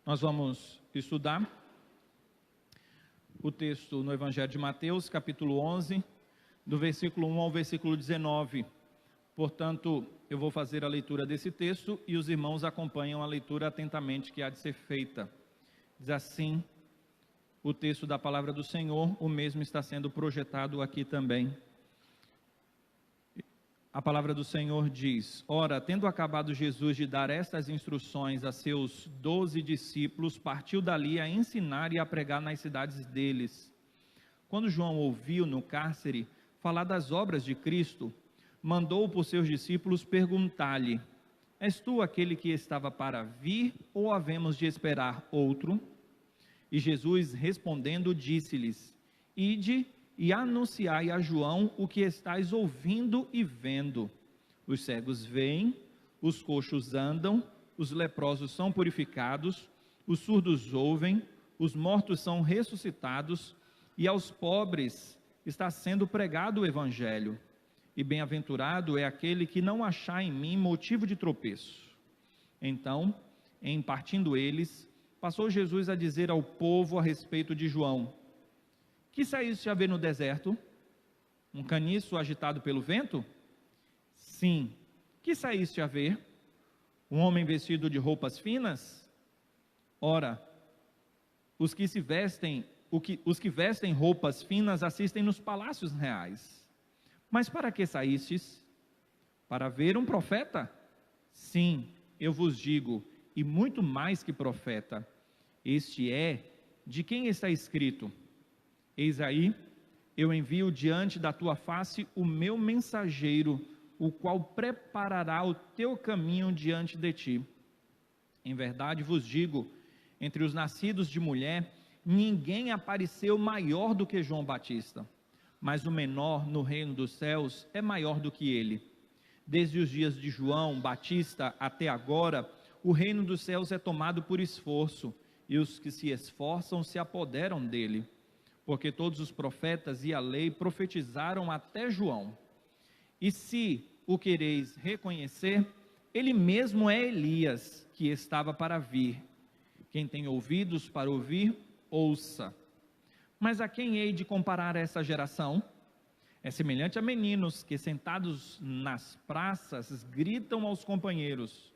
Nós vamos estudar o texto no Evangelho de Mateus, capítulo 11, do versículo 1 ao versículo 19. Portanto, eu vou fazer a leitura desse texto e os irmãos acompanham a leitura atentamente que há de ser feita. Diz assim o texto da palavra do Senhor, o mesmo está sendo projetado aqui também. A palavra do Senhor diz: Ora, tendo acabado Jesus de dar estas instruções a seus 12 discípulos, partiu dali a ensinar e a pregar nas cidades deles. Quando João ouviu no cárcere falar das obras de Cristo, mandou por seus discípulos perguntar-lhe: És tu aquele que estava para vir, ou havemos de esperar outro? E Jesus respondendo disse-lhes: Ide e anunciai a João o que estáis ouvindo e vendo. Os cegos veem, os coxos andam, os leprosos são purificados, os surdos ouvem, os mortos são ressuscitados, e aos pobres está sendo pregado o Evangelho. E bem-aventurado é aquele que não achar em mim motivo de tropeço. Então, em partindo eles, passou Jesus a dizer ao povo a respeito de João: Que saíste a ver no deserto? Um caniço agitado pelo vento? Sim. Que saíste a ver? Um homem vestido de roupas finas? Ora, os que vestem roupas finas assistem nos palácios reais. Mas para que saístes? Para ver um profeta? Sim, eu vos digo, e muito mais que profeta. Este é de quem está escrito: Eis aí, eu envio diante da tua face o meu mensageiro, o qual preparará o teu caminho diante de ti. Em verdade vos digo, entre os nascidos de mulher, ninguém apareceu maior do que João Batista, mas o menor no reino dos céus é maior do que ele. Desde os dias de João Batista até agora, o reino dos céus é tomado por esforço, e os que se esforçam se apoderam dele. Porque todos os profetas e a lei profetizaram até João. E se o quereis reconhecer, ele mesmo é Elias, que estava para vir. Quem tem ouvidos para ouvir, ouça. Mas a quem hei de comparar essa geração? É semelhante a meninos que, sentados nas praças, gritam aos companheiros: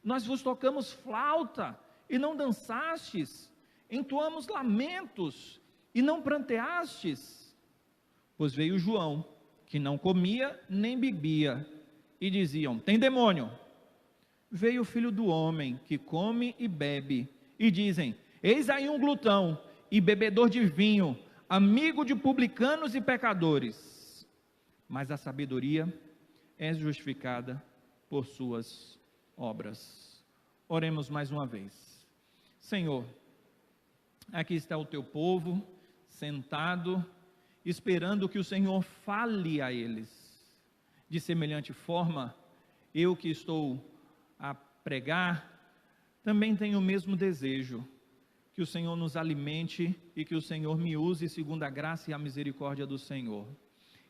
Nós vos tocamos flauta e não dançastes, entoamos lamentos e não pranteastes? Pois veio João, que não comia nem bebia, e diziam: Tem demônio. Veio o Filho do Homem, que come e bebe, e dizem: Eis aí um glutão e bebedor de vinho, amigo de publicanos e pecadores. Mas a sabedoria é justificada por suas obras. Oremos mais uma vez. Senhor, aqui está o teu povo, sentado, esperando que o Senhor fale a eles. De semelhante forma, eu que estou a pregar, também tenho o mesmo desejo, que o Senhor nos alimente e que o Senhor me use segundo a graça e a misericórdia do Senhor.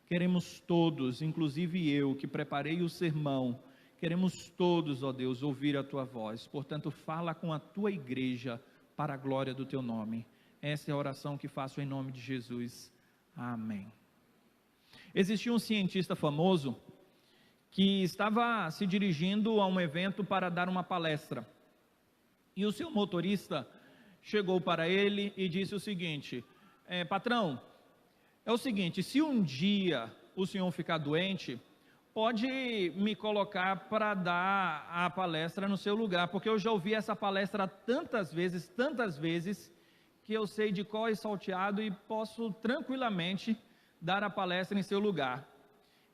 Queremos todos, inclusive eu que preparei o sermão, queremos todos, ó Deus, ouvir a tua voz. Portanto, fala com a tua igreja para a glória do teu nome. Essa é a oração que faço em nome de Jesus. Amém. Existia um cientista famoso que estava se dirigindo a um evento para dar uma palestra. E o seu motorista chegou para ele e disse o seguinte: patrão, é o seguinte, se um dia o senhor ficar doente, pode me colocar para dar a palestra no seu lugar, porque eu já ouvi essa palestra tantas vezes, que eu sei de cor e salteado e posso tranquilamente dar a palestra em seu lugar.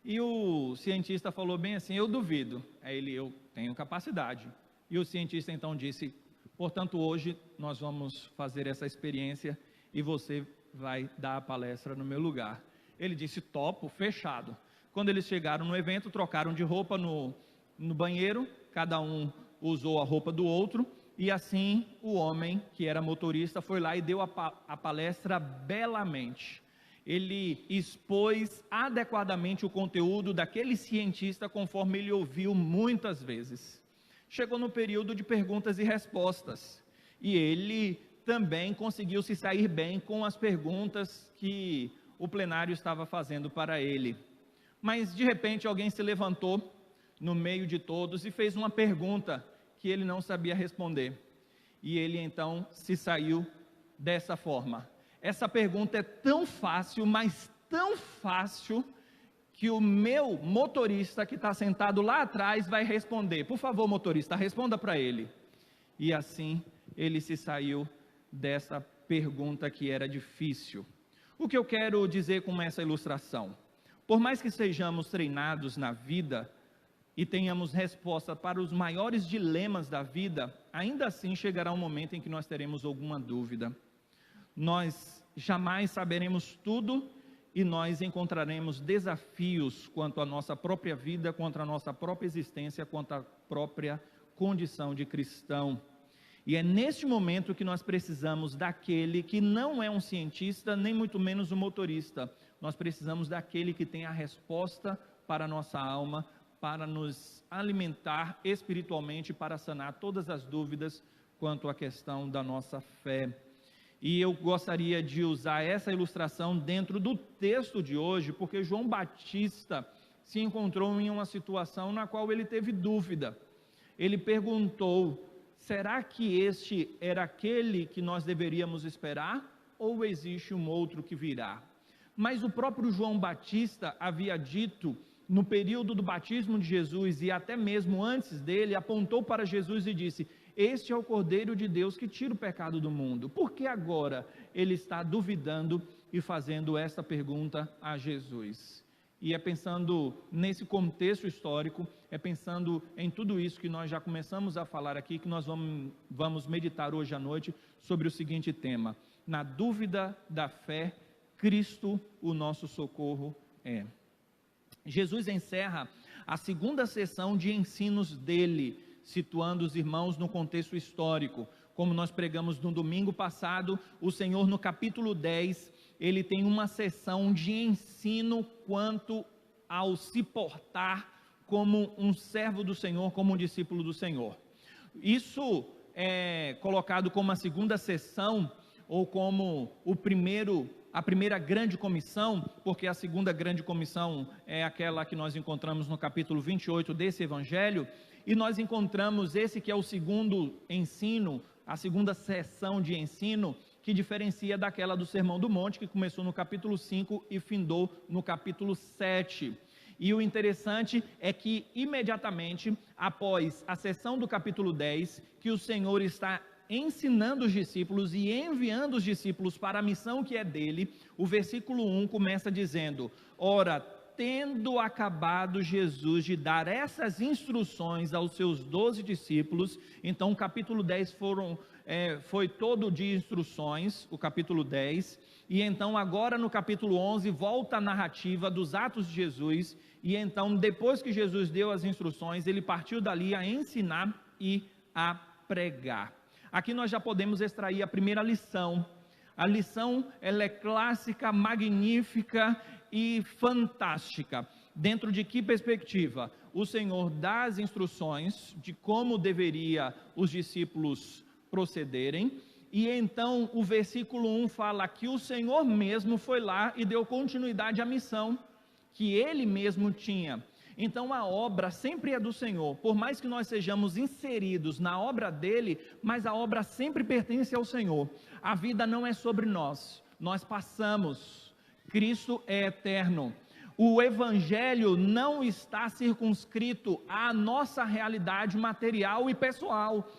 E o cientista falou bem assim: eu duvido. Aí ele: eu tenho capacidade. E o cientista então disse: portanto, hoje nós vamos fazer essa experiência e você vai dar a palestra no meu lugar. Ele disse: topo, fechado. Quando eles chegaram no evento, trocaram de roupa no banheiro, cada um usou a roupa do outro, e assim o homem que era motorista foi lá e deu a palestra belamente. Ele expôs adequadamente o conteúdo daquele cientista conforme ele ouviu muitas vezes. Chegou no período de perguntas e respostas, e ele também conseguiu se sair bem com as perguntas que o plenário estava fazendo para ele. Mas de repente alguém se levantou no meio de todos e fez uma pergunta que ele não sabia responder. E ele então se saiu dessa forma. Essa pergunta é tão fácil, mas tão fácil, que o meu motorista que está sentado lá atrás vai responder. Por favor, motorista, responda para ele. E assim ele se saiu dessa pergunta que era difícil. O que eu quero dizer com essa ilustração? Por mais que sejamos treinados na vida e tenhamos resposta para os maiores dilemas da vida, ainda assim chegará um momento em que nós teremos alguma dúvida. Nós jamais saberemos tudo e nós encontraremos desafios quanto à nossa própria vida, quanto à nossa própria existência, quanto à própria condição de cristão. E é neste momento que nós precisamos daquele que não é um cientista, nem muito menos um motorista. Nós precisamos daquele que tem a resposta para a nossa alma, para nos alimentar espiritualmente, para sanar todas as dúvidas quanto à questão da nossa fé. E eu gostaria de usar essa ilustração dentro do texto de hoje, porque João Batista se encontrou em uma situação na qual ele teve dúvida. Ele perguntou: será que este era aquele que nós deveríamos esperar, ou existe um outro que virá? Mas o próprio João Batista havia dito, no período do batismo de Jesus e até mesmo antes dele, apontou para Jesus e disse: este é o Cordeiro de Deus que tira o pecado do mundo. Por que agora ele está duvidando e fazendo essa pergunta a Jesus? E é pensando nesse contexto histórico, é pensando em tudo isso que nós já começamos a falar aqui, que nós vamos meditar hoje à noite sobre o seguinte tema: na dúvida da fé, Cristo, o nosso socorro é. Jesus encerra a segunda sessão de ensinos dele, situando os irmãos no contexto histórico. Como nós pregamos no domingo passado, o Senhor no capítulo 10, ele tem uma sessão de ensino quanto ao se portar como um servo do Senhor, como um discípulo do Senhor. Isso é colocado como a segunda sessão, ou como a primeira grande comissão, porque a segunda grande comissão é aquela que nós encontramos no capítulo 28 desse evangelho, e nós encontramos esse que é o segundo ensino, a segunda sessão de ensino, que diferencia daquela do Sermão do Monte, que começou no capítulo 5 e findou no capítulo 7. E o interessante é que imediatamente após a sessão do capítulo 10, que o Senhor está ensinando os discípulos e enviando os discípulos para a missão que é dele, o versículo 1 começa dizendo: ora, tendo acabado Jesus de dar essas instruções aos seus 12 discípulos, então o capítulo 10 foi todo de instruções, o capítulo 10, e então agora no capítulo 11 volta a narrativa dos atos de Jesus, e então depois que Jesus deu as instruções, ele partiu dali a ensinar e a pregar. Aqui nós já podemos extrair a primeira lição. A lição, ela é clássica, magnífica e fantástica. Dentro de que perspectiva? O Senhor dá as instruções de como deveria os discípulos procederem, e então o versículo 1 fala que o Senhor mesmo foi lá e deu continuidade à missão que ele mesmo tinha. Então a obra sempre é do Senhor, por mais que nós sejamos inseridos na obra dele, mas a obra sempre pertence ao Senhor. A vida não é sobre nós, nós passamos, Cristo é eterno. O Evangelho não está circunscrito à nossa realidade material e pessoal.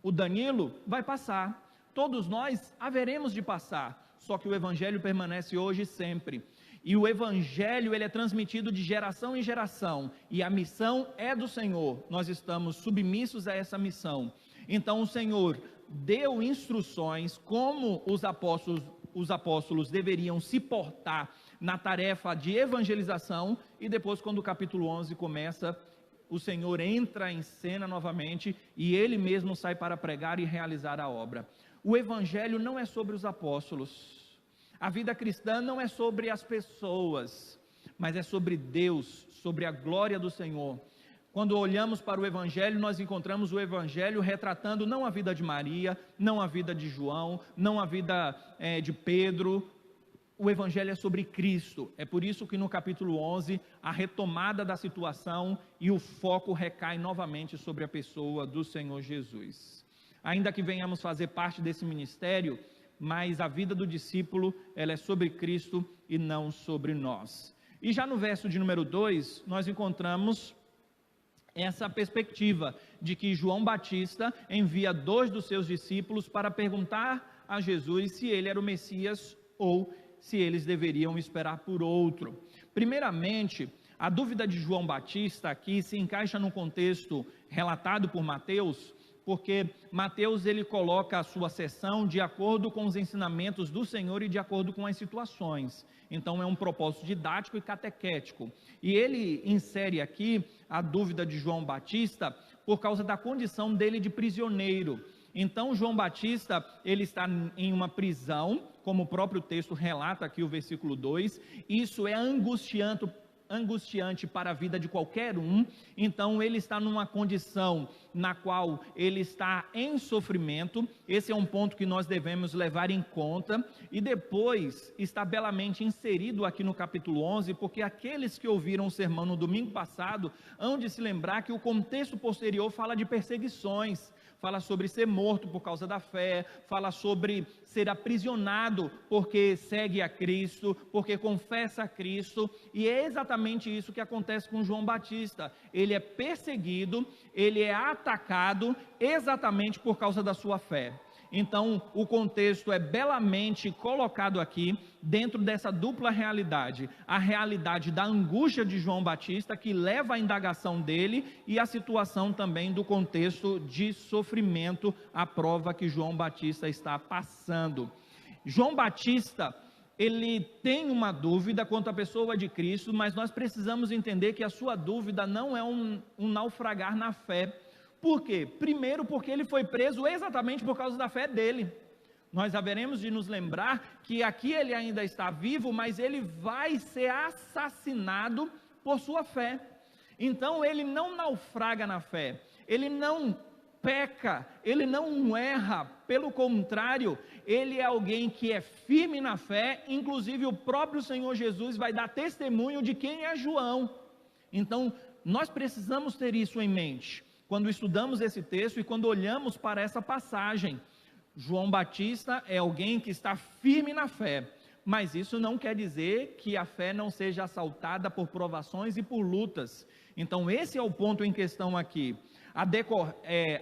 O Danilo vai passar, todos nós haveremos de passar, só que o Evangelho permanece hoje e sempre. E o Evangelho, ele é transmitido de geração em geração, e a missão é do Senhor, nós estamos submissos a essa missão. Então o Senhor deu instruções como os apóstolos deveriam se portar na tarefa de evangelização, e depois quando o capítulo 11 começa, o Senhor entra em cena novamente, e ele mesmo sai para pregar e realizar a obra. O Evangelho não é sobre os apóstolos, a vida cristã não é sobre as pessoas, mas é sobre Deus, sobre a glória do Senhor. Quando olhamos para o Evangelho, nós encontramos o Evangelho retratando não a vida de Maria, não a vida de João, não a vida de Pedro. O Evangelho é sobre Cristo. É por isso que no capítulo 11, a retomada da situação e o foco recai novamente sobre a pessoa do Senhor Jesus. Ainda que venhamos fazer parte desse ministério, mas a vida do discípulo, ela é sobre Cristo e não sobre nós. E já no verso de número 2, nós encontramos essa perspectiva de que João Batista envia 2 dos seus discípulos para perguntar a Jesus se ele era o Messias ou se eles deveriam esperar por outro. Primeiramente, a dúvida de João Batista aqui se encaixa no contexto relatado por Mateus, porque Mateus ele coloca a sua sessão de acordo com os ensinamentos do Senhor e de acordo com as situações. Então é um propósito didático e catequético. E ele insere aqui a dúvida de João Batista por causa da condição dele de prisioneiro. Então João Batista, ele está em uma prisão, como o próprio texto relata aqui o versículo 2, isso é angustiante para a vida de qualquer um. Então ele está numa condição na qual ele está em sofrimento. Esse é um ponto que nós devemos levar em conta, e depois está belamente inserido aqui no capítulo 11, porque aqueles que ouviram o sermão no domingo passado hão de se lembrar que o contexto posterior fala de perseguições, fala sobre ser morto por causa da fé, fala sobre ser aprisionado porque segue a Cristo, porque confessa a Cristo, e é exatamente isso que acontece com João Batista. Ele é perseguido, ele é atacado exatamente por causa da sua fé. Então, o contexto é belamente colocado aqui, dentro dessa dupla realidade, a realidade da angústia de João Batista, que leva à indagação dele, e a situação também do contexto de sofrimento, a prova que João Batista está passando. João Batista, ele tem uma dúvida quanto à pessoa de Cristo, mas nós precisamos entender que a sua dúvida não é um naufragar na fé. Por quê? Primeiro, porque ele foi preso exatamente por causa da fé dele. Nós haveremos de nos lembrar que aqui ele ainda está vivo, mas ele vai ser assassinado por sua fé. Então ele não naufraga na fé, ele não peca, ele não erra, pelo contrário, ele é alguém que é firme na fé. Inclusive o próprio Senhor Jesus vai dar testemunho de quem é João. Então nós precisamos ter isso em mente quando estudamos esse texto e quando olhamos para essa passagem. João Batista é alguém que está firme na fé, mas isso não quer dizer que a fé não seja assaltada por provações e por lutas. Então esse é o ponto em questão aqui.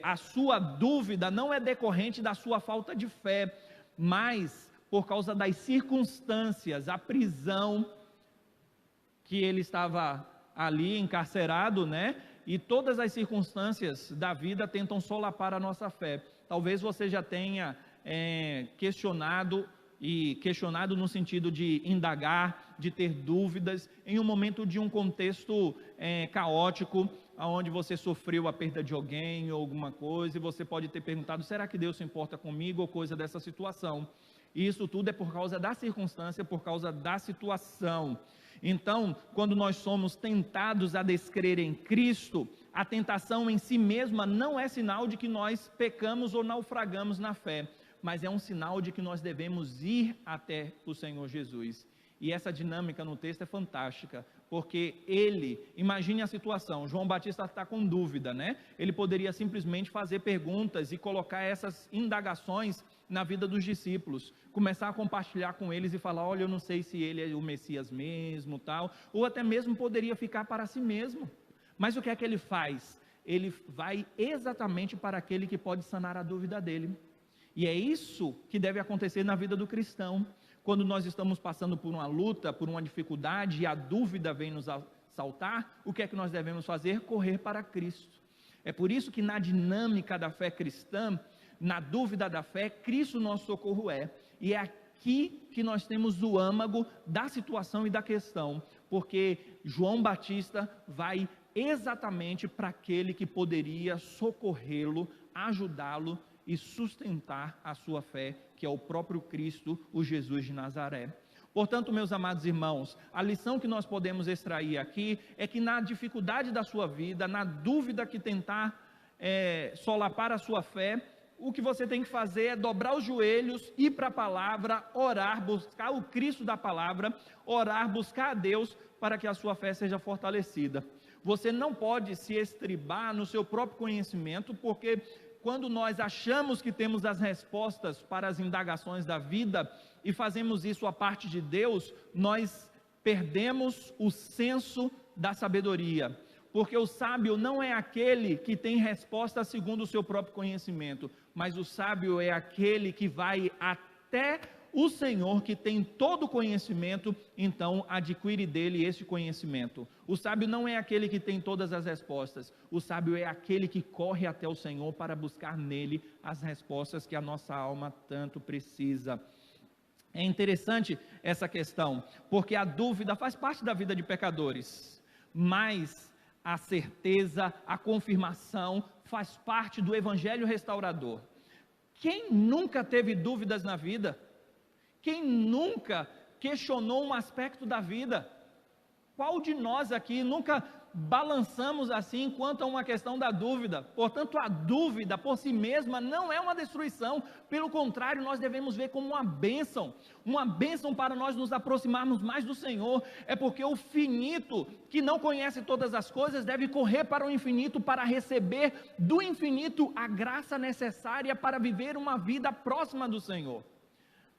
A sua dúvida não é decorrente da sua falta de fé, mas por causa das circunstâncias, a prisão que ele estava ali encarcerado, né? E todas as circunstâncias da vida tentam solapar a nossa fé. Talvez você já tenha questionado no sentido de indagar, de ter dúvidas, em um momento de um contexto caótico, onde você sofreu a perda de alguém ou alguma coisa, e você pode ter perguntado, será que Deus se importa comigo, ou coisa dessa situação. E isso tudo é por causa da circunstância, por causa da situação. Então, quando nós somos tentados a descrer em Cristo, a tentação em si mesma não é sinal de que nós pecamos ou naufragamos na fé, mas é um sinal de que nós devemos ir até o Senhor Jesus. E essa dinâmica no texto é fantástica, porque imagine a situação, João Batista está com dúvida, né? Ele poderia simplesmente fazer perguntas e colocar essas indagações na vida dos discípulos, começar a compartilhar com eles e falar, olha, eu não sei se ele é o Messias mesmo, tal, ou até mesmo poderia ficar para si mesmo. Mas o que é que ele faz? Ele vai exatamente para aquele que pode sanar a dúvida dele. E é isso que deve acontecer na vida do cristão. Quando nós estamos passando por uma luta, por uma dificuldade, e a dúvida vem nos assaltar, o que é que nós devemos fazer? Correr para Cristo. É por isso que na dinâmica da fé cristã, na dúvida da fé, Cristo nosso socorro é. E é aqui que nós temos o âmago da situação e da questão, porque João Batista vai exatamente para aquele que poderia socorrê-lo, ajudá-lo e sustentar a sua fé, que é o próprio Cristo, o Jesus de Nazaré. Portanto, meus amados irmãos, a lição que nós podemos extrair aqui é que na dificuldade da sua vida, na dúvida que tentar solapar a sua fé, o que você tem que fazer é dobrar os joelhos, ir para a palavra, orar, buscar o Cristo da palavra, orar, buscar a Deus para que a sua fé seja fortalecida. Você não pode se estribar no seu próprio conhecimento, porque quando nós achamos que temos as respostas para as indagações da vida e fazemos isso a parte de Deus, nós perdemos o senso da sabedoria. Porque o sábio não é aquele que tem resposta segundo o seu próprio conhecimento, mas o sábio é aquele que vai até o Senhor, que tem todo o conhecimento, então adquire dele esse conhecimento. O sábio não é aquele que tem todas as respostas, o sábio é aquele que corre até o Senhor para buscar nele as respostas que a nossa alma tanto precisa. É interessante essa questão, porque a dúvida faz parte da vida de pecadores, mas a certeza, a confirmação faz parte do evangelho restaurador. Quem nunca teve dúvidas na vida? Quem nunca questionou um aspecto da vida? Qual de nós aqui nunca balançamos assim quanto a uma questão da dúvida? Portanto, a dúvida por si mesma não é uma destruição, pelo contrário, nós devemos ver como uma bênção para nós nos aproximarmos mais do Senhor. É porque o finito, que não conhece todas as coisas, deve correr para o infinito para receber do infinito a graça necessária para viver uma vida próxima do Senhor.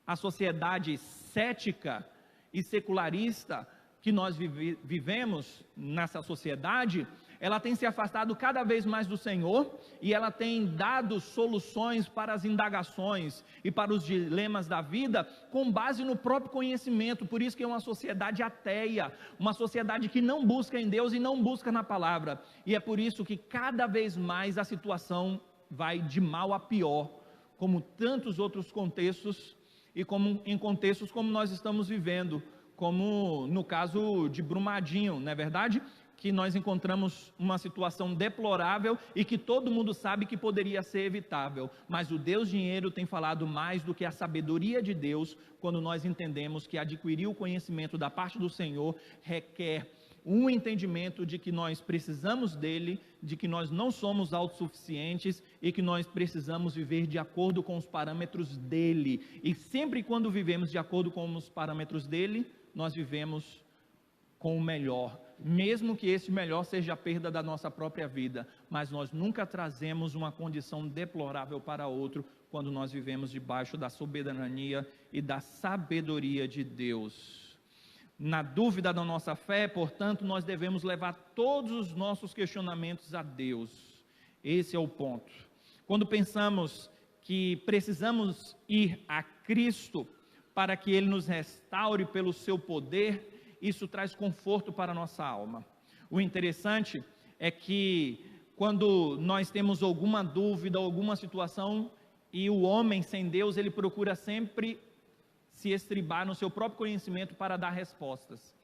A sociedade cética e secularista que nós vivemos nessa sociedade, ela tem se afastado cada vez mais do Senhor, e ela tem dado soluções para as indagações e para os dilemas da vida, com base no próprio conhecimento. Por isso que é uma sociedade ateia, uma sociedade que não busca em Deus e não busca na palavra, e é por isso que cada vez mais a situação vai de mal a pior, como tantos outros contextos, e como em contextos como nós estamos vivendo, como no caso de Brumadinho, não é verdade? Que nós encontramos uma situação deplorável e que todo mundo sabe que poderia ser evitável, mas o Deus dinheiro tem falado mais do que a sabedoria de Deus, quando nós entendemos que adquirir o conhecimento da parte do Senhor requer um entendimento de que nós precisamos dele, de que nós não somos autossuficientes e que nós precisamos viver de acordo com os parâmetros dele, e sempre quando vivemos de acordo com os parâmetros dele, nós vivemos com o melhor, mesmo que esse melhor seja a perda da nossa própria vida, mas nós nunca trazemos uma condição deplorável para outro, quando nós vivemos debaixo da soberania e da sabedoria de Deus. Na dúvida da nossa fé, portanto, nós devemos levar todos os nossos questionamentos a Deus. Esse é o ponto. Quando pensamos que precisamos ir a Cristo para que Ele nos restaure pelo seu poder, isso traz conforto para a nossa alma. O interessante é que quando nós temos alguma dúvida, alguma situação, e o homem sem Deus, ele procura sempre se estribar no seu próprio conhecimento para dar respostas.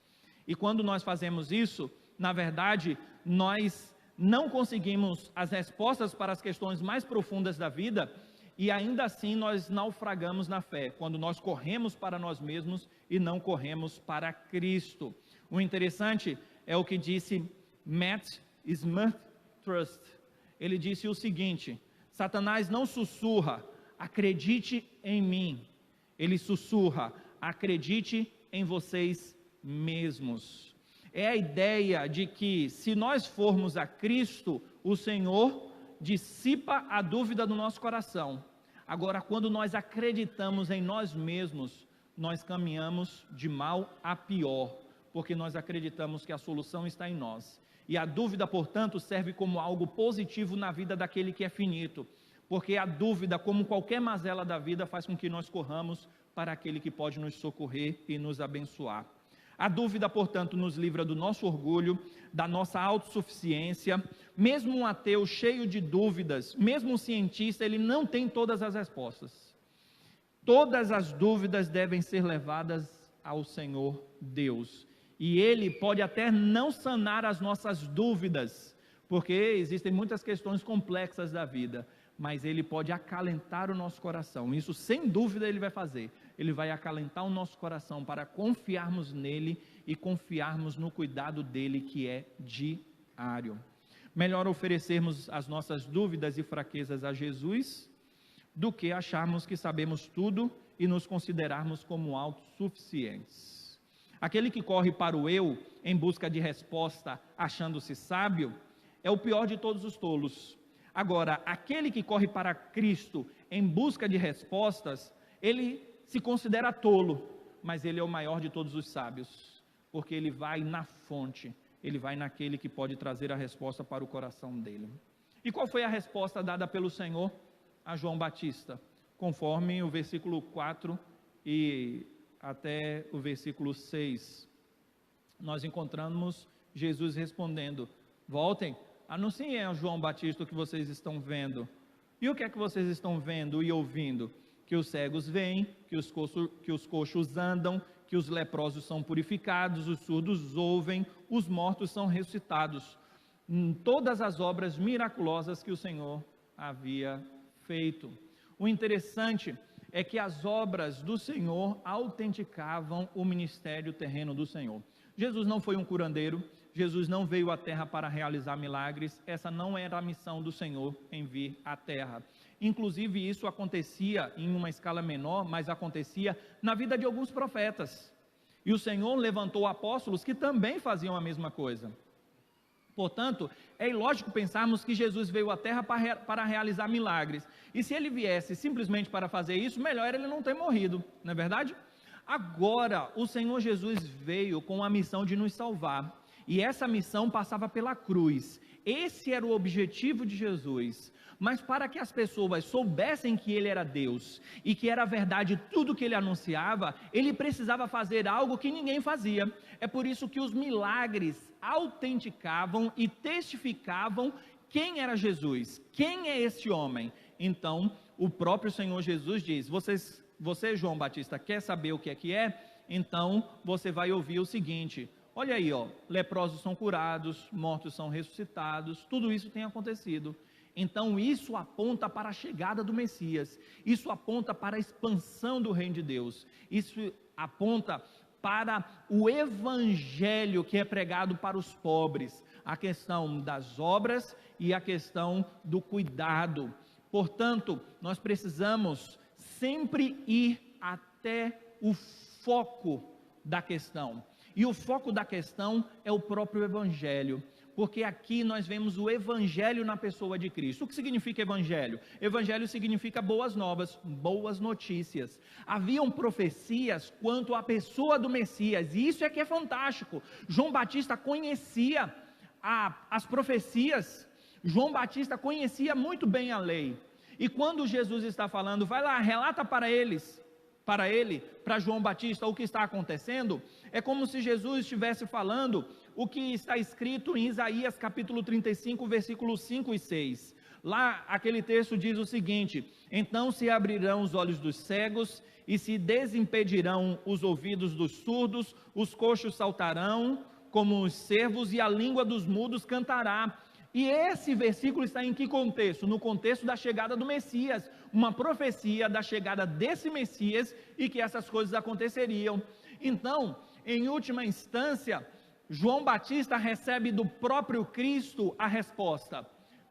E quando nós fazemos isso, na verdade, nós não conseguimos as respostas para as questões mais profundas da vida, e ainda assim nós naufragamos na fé, quando nós corremos para nós mesmos e não corremos para Cristo. O interessante é o que disse Matt Smith Trust. Ele disse o seguinte: Satanás não sussurra, acredite em mim. Ele sussurra, acredite em vocês mesmos. É a ideia de que se nós formos a Cristo, o Senhor dissipa a dúvida do nosso coração. Agora, quando nós acreditamos em nós mesmos, nós caminhamos de mal a pior, porque nós acreditamos que a solução está em nós. E a dúvida, portanto, serve como algo positivo na vida daquele que é finito, porque a dúvida, como qualquer mazela da vida, faz com que nós corramos para aquele que pode nos socorrer e nos abençoar. A dúvida, portanto, nos livra do nosso orgulho, da nossa autossuficiência. Mesmo um ateu cheio de dúvidas, mesmo um cientista, ele não tem todas as respostas. Todas as dúvidas devem ser levadas ao Senhor Deus. E Ele pode até não sanar as nossas dúvidas, porque existem muitas questões complexas da vida, mas Ele pode acalentar o nosso coração. Isso, sem dúvida, Ele vai fazer. Ele vai acalentar o nosso coração para confiarmos nele e confiarmos no cuidado dele, que é diário. Melhor oferecermos as nossas dúvidas e fraquezas a Jesus do que acharmos que sabemos tudo e nos considerarmos como autossuficientes. Aquele que corre para o eu em busca de resposta, achando-se sábio, é o pior de todos os tolos. Agora, aquele que corre para Cristo em busca de respostas, ele se considera tolo, mas ele é o maior de todos os sábios, porque ele vai na fonte, ele vai naquele que pode trazer a resposta para o coração dele. E qual foi a resposta dada pelo Senhor a João Batista? Conforme o versículo 4 e até o versículo 6, nós encontramos Jesus respondendo: voltem, anunciem a João Batista o que vocês estão vendo. E o que é que vocês estão vendo e ouvindo? Que os cegos veem, que os coxos andam, que os leprosos são purificados, os surdos ouvem, os mortos são ressuscitados. Todas as obras miraculosas que o Senhor havia feito. O interessante é que as obras do Senhor autenticavam o ministério terreno do Senhor. Jesus não foi um curandeiro, Jesus não veio à terra para realizar milagres, essa não era a missão do Senhor em vir à terra. Inclusive isso acontecia em uma escala menor, mas acontecia na vida de alguns profetas. E o Senhor levantou apóstolos que também faziam a mesma coisa. Portanto, é ilógico pensarmos que Jesus veio à terra para realizar milagres. E se ele viesse simplesmente para fazer isso, melhor ele não ter morrido, não é verdade? Agora, o Senhor Jesus veio com a missão de nos salvar. E essa missão passava pela cruz. Esse era o objetivo de Jesus. Mas para que as pessoas soubessem que ele era Deus e que era verdade tudo que ele anunciava, ele precisava fazer algo que ninguém fazia. É por isso que os milagres autenticavam e testificavam quem era Jesus, quem é esse homem. Então, o próprio Senhor Jesus diz: você, João Batista, quer saber o que é? Então, você vai ouvir o seguinte: olha aí, leprosos são curados, mortos são ressuscitados, tudo isso tem acontecido. Então isso aponta para a chegada do Messias, isso aponta para a expansão do reino de Deus, isso aponta para o evangelho que é pregado para os pobres, a questão das obras e a questão do cuidado. Portanto, nós precisamos sempre ir até o foco da questão, e o foco da questão é o próprio evangelho. Porque aqui nós vemos o evangelho na pessoa de Cristo. O que significa evangelho? Evangelho significa boas novas, boas notícias. Haviam profecias quanto à pessoa do Messias, e isso é que é fantástico. João Batista conhecia as profecias, João Batista conhecia muito bem a lei. E quando Jesus está falando, vai lá, relata para ele, para João Batista, o que está acontecendo, é como se Jesus estivesse falando o que está escrito em Isaías capítulo 35, versículos 5 e 6. Lá, aquele texto diz o seguinte: então se abrirão os olhos dos cegos, e se desimpedirão os ouvidos dos surdos, os coxos saltarão como os cervos, e a língua dos mudos cantará. E esse versículo está em que contexto? No contexto da chegada do Messias, uma profecia da chegada desse Messias, e que essas coisas aconteceriam. Então, em última instância, João Batista recebe do próprio Cristo a resposta.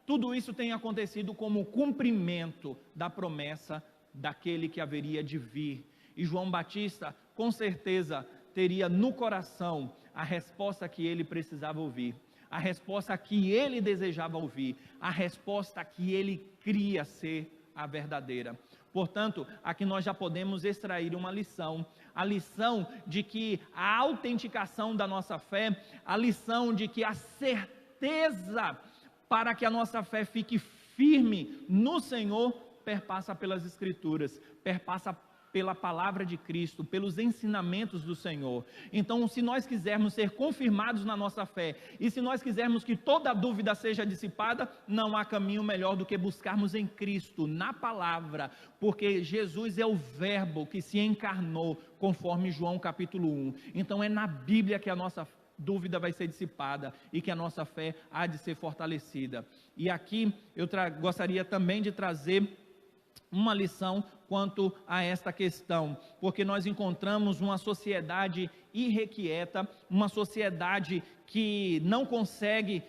Tudo isso tem acontecido como cumprimento da promessa daquele que haveria de vir. E João Batista, com certeza, teria no coração a resposta que ele precisava ouvir, a resposta que ele desejava ouvir, a resposta que ele cria ser a verdadeira. Portanto, aqui nós já podemos extrair uma lição, a lição de que a autenticação da nossa fé, a lição de que a certeza para que a nossa fé fique firme no Senhor, perpassa pelas Escrituras, perpassa pela palavra de Cristo, pelos ensinamentos do Senhor. Então, se nós quisermos ser confirmados na nossa fé, e se nós quisermos que toda dúvida seja dissipada, não há caminho melhor do que buscarmos em Cristo, na palavra, porque Jesus é o verbo que se encarnou, conforme João capítulo 1. Então é na Bíblia que a nossa dúvida vai ser dissipada e que a nossa fé há de ser fortalecida. E aqui eu gostaria também de trazer uma lição quanto a esta questão, porque nós encontramos uma sociedade irrequieta, uma sociedade que não consegue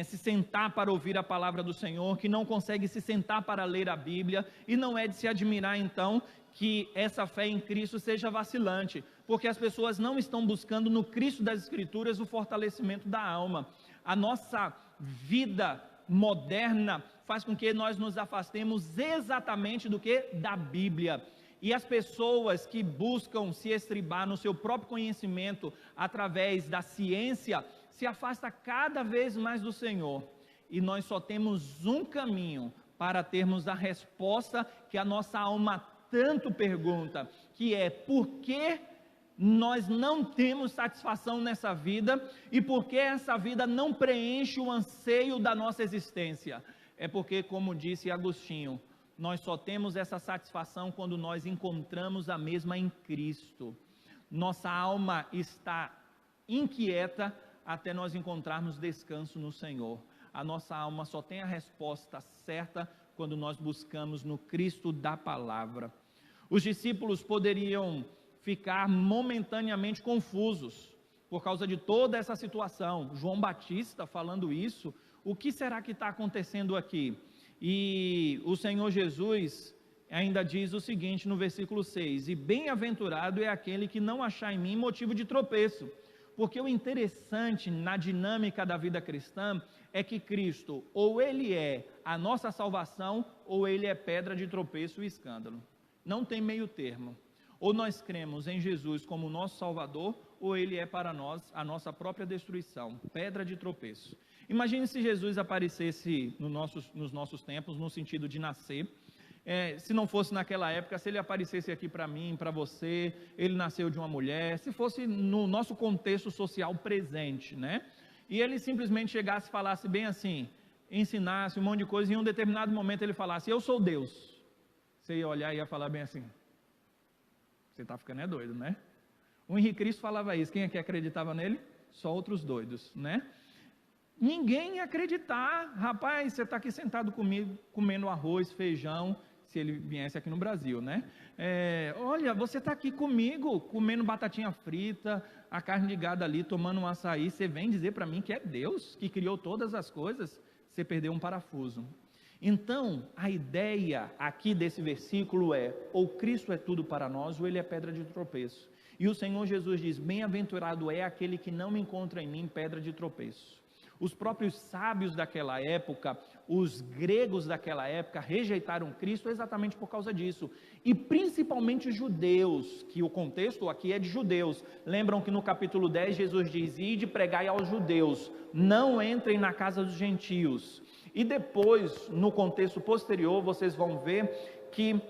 se sentar para ouvir a palavra do Senhor, que não consegue se sentar para ler a Bíblia, e não é de se admirar então que essa fé em Cristo seja vacilante, porque as pessoas não estão buscando no Cristo das Escrituras o fortalecimento da alma. A nossa vida moderna faz com que nós nos afastemos exatamente do que? Da Bíblia. E as pessoas que buscam se estribar no seu próprio conhecimento através da ciência, se afasta cada vez mais do Senhor. E nós só temos um caminho para termos a resposta que a nossa alma tanto pergunta, que é: por que nós não temos satisfação nessa vida e por que essa vida não preenche o anseio da nossa existência? É porque, como disse Agostinho, nós só temos essa satisfação quando nós encontramos a mesma em Cristo. Nossa alma está inquieta até nós encontrarmos descanso no Senhor. A nossa alma só tem a resposta certa quando nós buscamos no Cristo da palavra. Os discípulos poderiam ficar momentaneamente confusos por causa de toda essa situação. João Batista falando isso, o que será que está acontecendo aqui? E o Senhor Jesus ainda diz o seguinte no versículo 6: e bem-aventurado é aquele que não achar em mim motivo de tropeço. Porque o interessante na dinâmica da vida cristã é que Cristo, ou Ele é a nossa salvação, ou Ele é pedra de tropeço e escândalo. Não tem meio termo. Ou nós cremos em Jesus como nosso Salvador, ou Ele é para nós a nossa própria destruição, pedra de tropeço. Imagine se Jesus aparecesse nos nossos tempos, no sentido de nascer. Se não fosse naquela época, se Ele aparecesse aqui para mim, para você, Ele nasceu de uma mulher, se fosse no nosso contexto social presente, né? E Ele simplesmente chegasse e falasse bem assim, ensinasse um monte de coisa, e em um determinado momento Ele falasse: eu sou Deus. Você ia olhar e ia falar bem assim: você está ficando doido, né? O Henrique Cristo falava isso. Quem é que acreditava nele? Só outros doidos, né? Ninguém ia acreditar. Rapaz, você está aqui sentado comigo, comendo arroz, feijão, se ele viesse aqui no Brasil, né? Olha, você está aqui comigo, comendo batatinha frita, a carne de gado ali, tomando um açaí. Você vem dizer para mim que é Deus que criou todas as coisas? Você perdeu um parafuso. Então, a ideia aqui desse versículo é: ou Cristo é tudo para nós, ou Ele é pedra de tropeço. E o Senhor Jesus diz: bem-aventurado é aquele que não encontra em mim pedra de tropeço. Os próprios sábios daquela época, os gregos daquela época, rejeitaram Cristo exatamente por causa disso. E principalmente os judeus, que o contexto aqui é de judeus. Lembram que no capítulo 10 Jesus diz: ide pregai aos judeus, não entrem na casa dos gentios. E depois, no contexto posterior, vocês vão ver que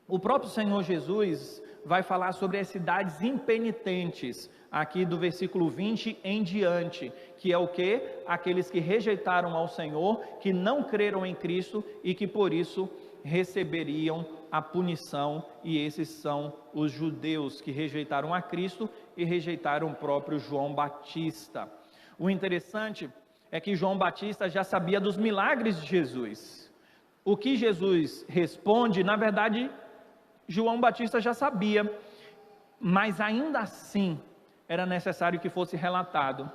o próprio Senhor Jesus vai falar sobre as cidades impenitentes, aqui do versículo 20 em diante, que é o que? Aqueles que rejeitaram ao Senhor, que não creram em Cristo e que por isso receberiam a punição, e esses são os judeus que rejeitaram a Cristo e rejeitaram o próprio João Batista. O interessante é que João Batista já sabia dos milagres de Jesus. O que Jesus responde, na verdade, João Batista já sabia, mas ainda assim era necessário que fosse relatado.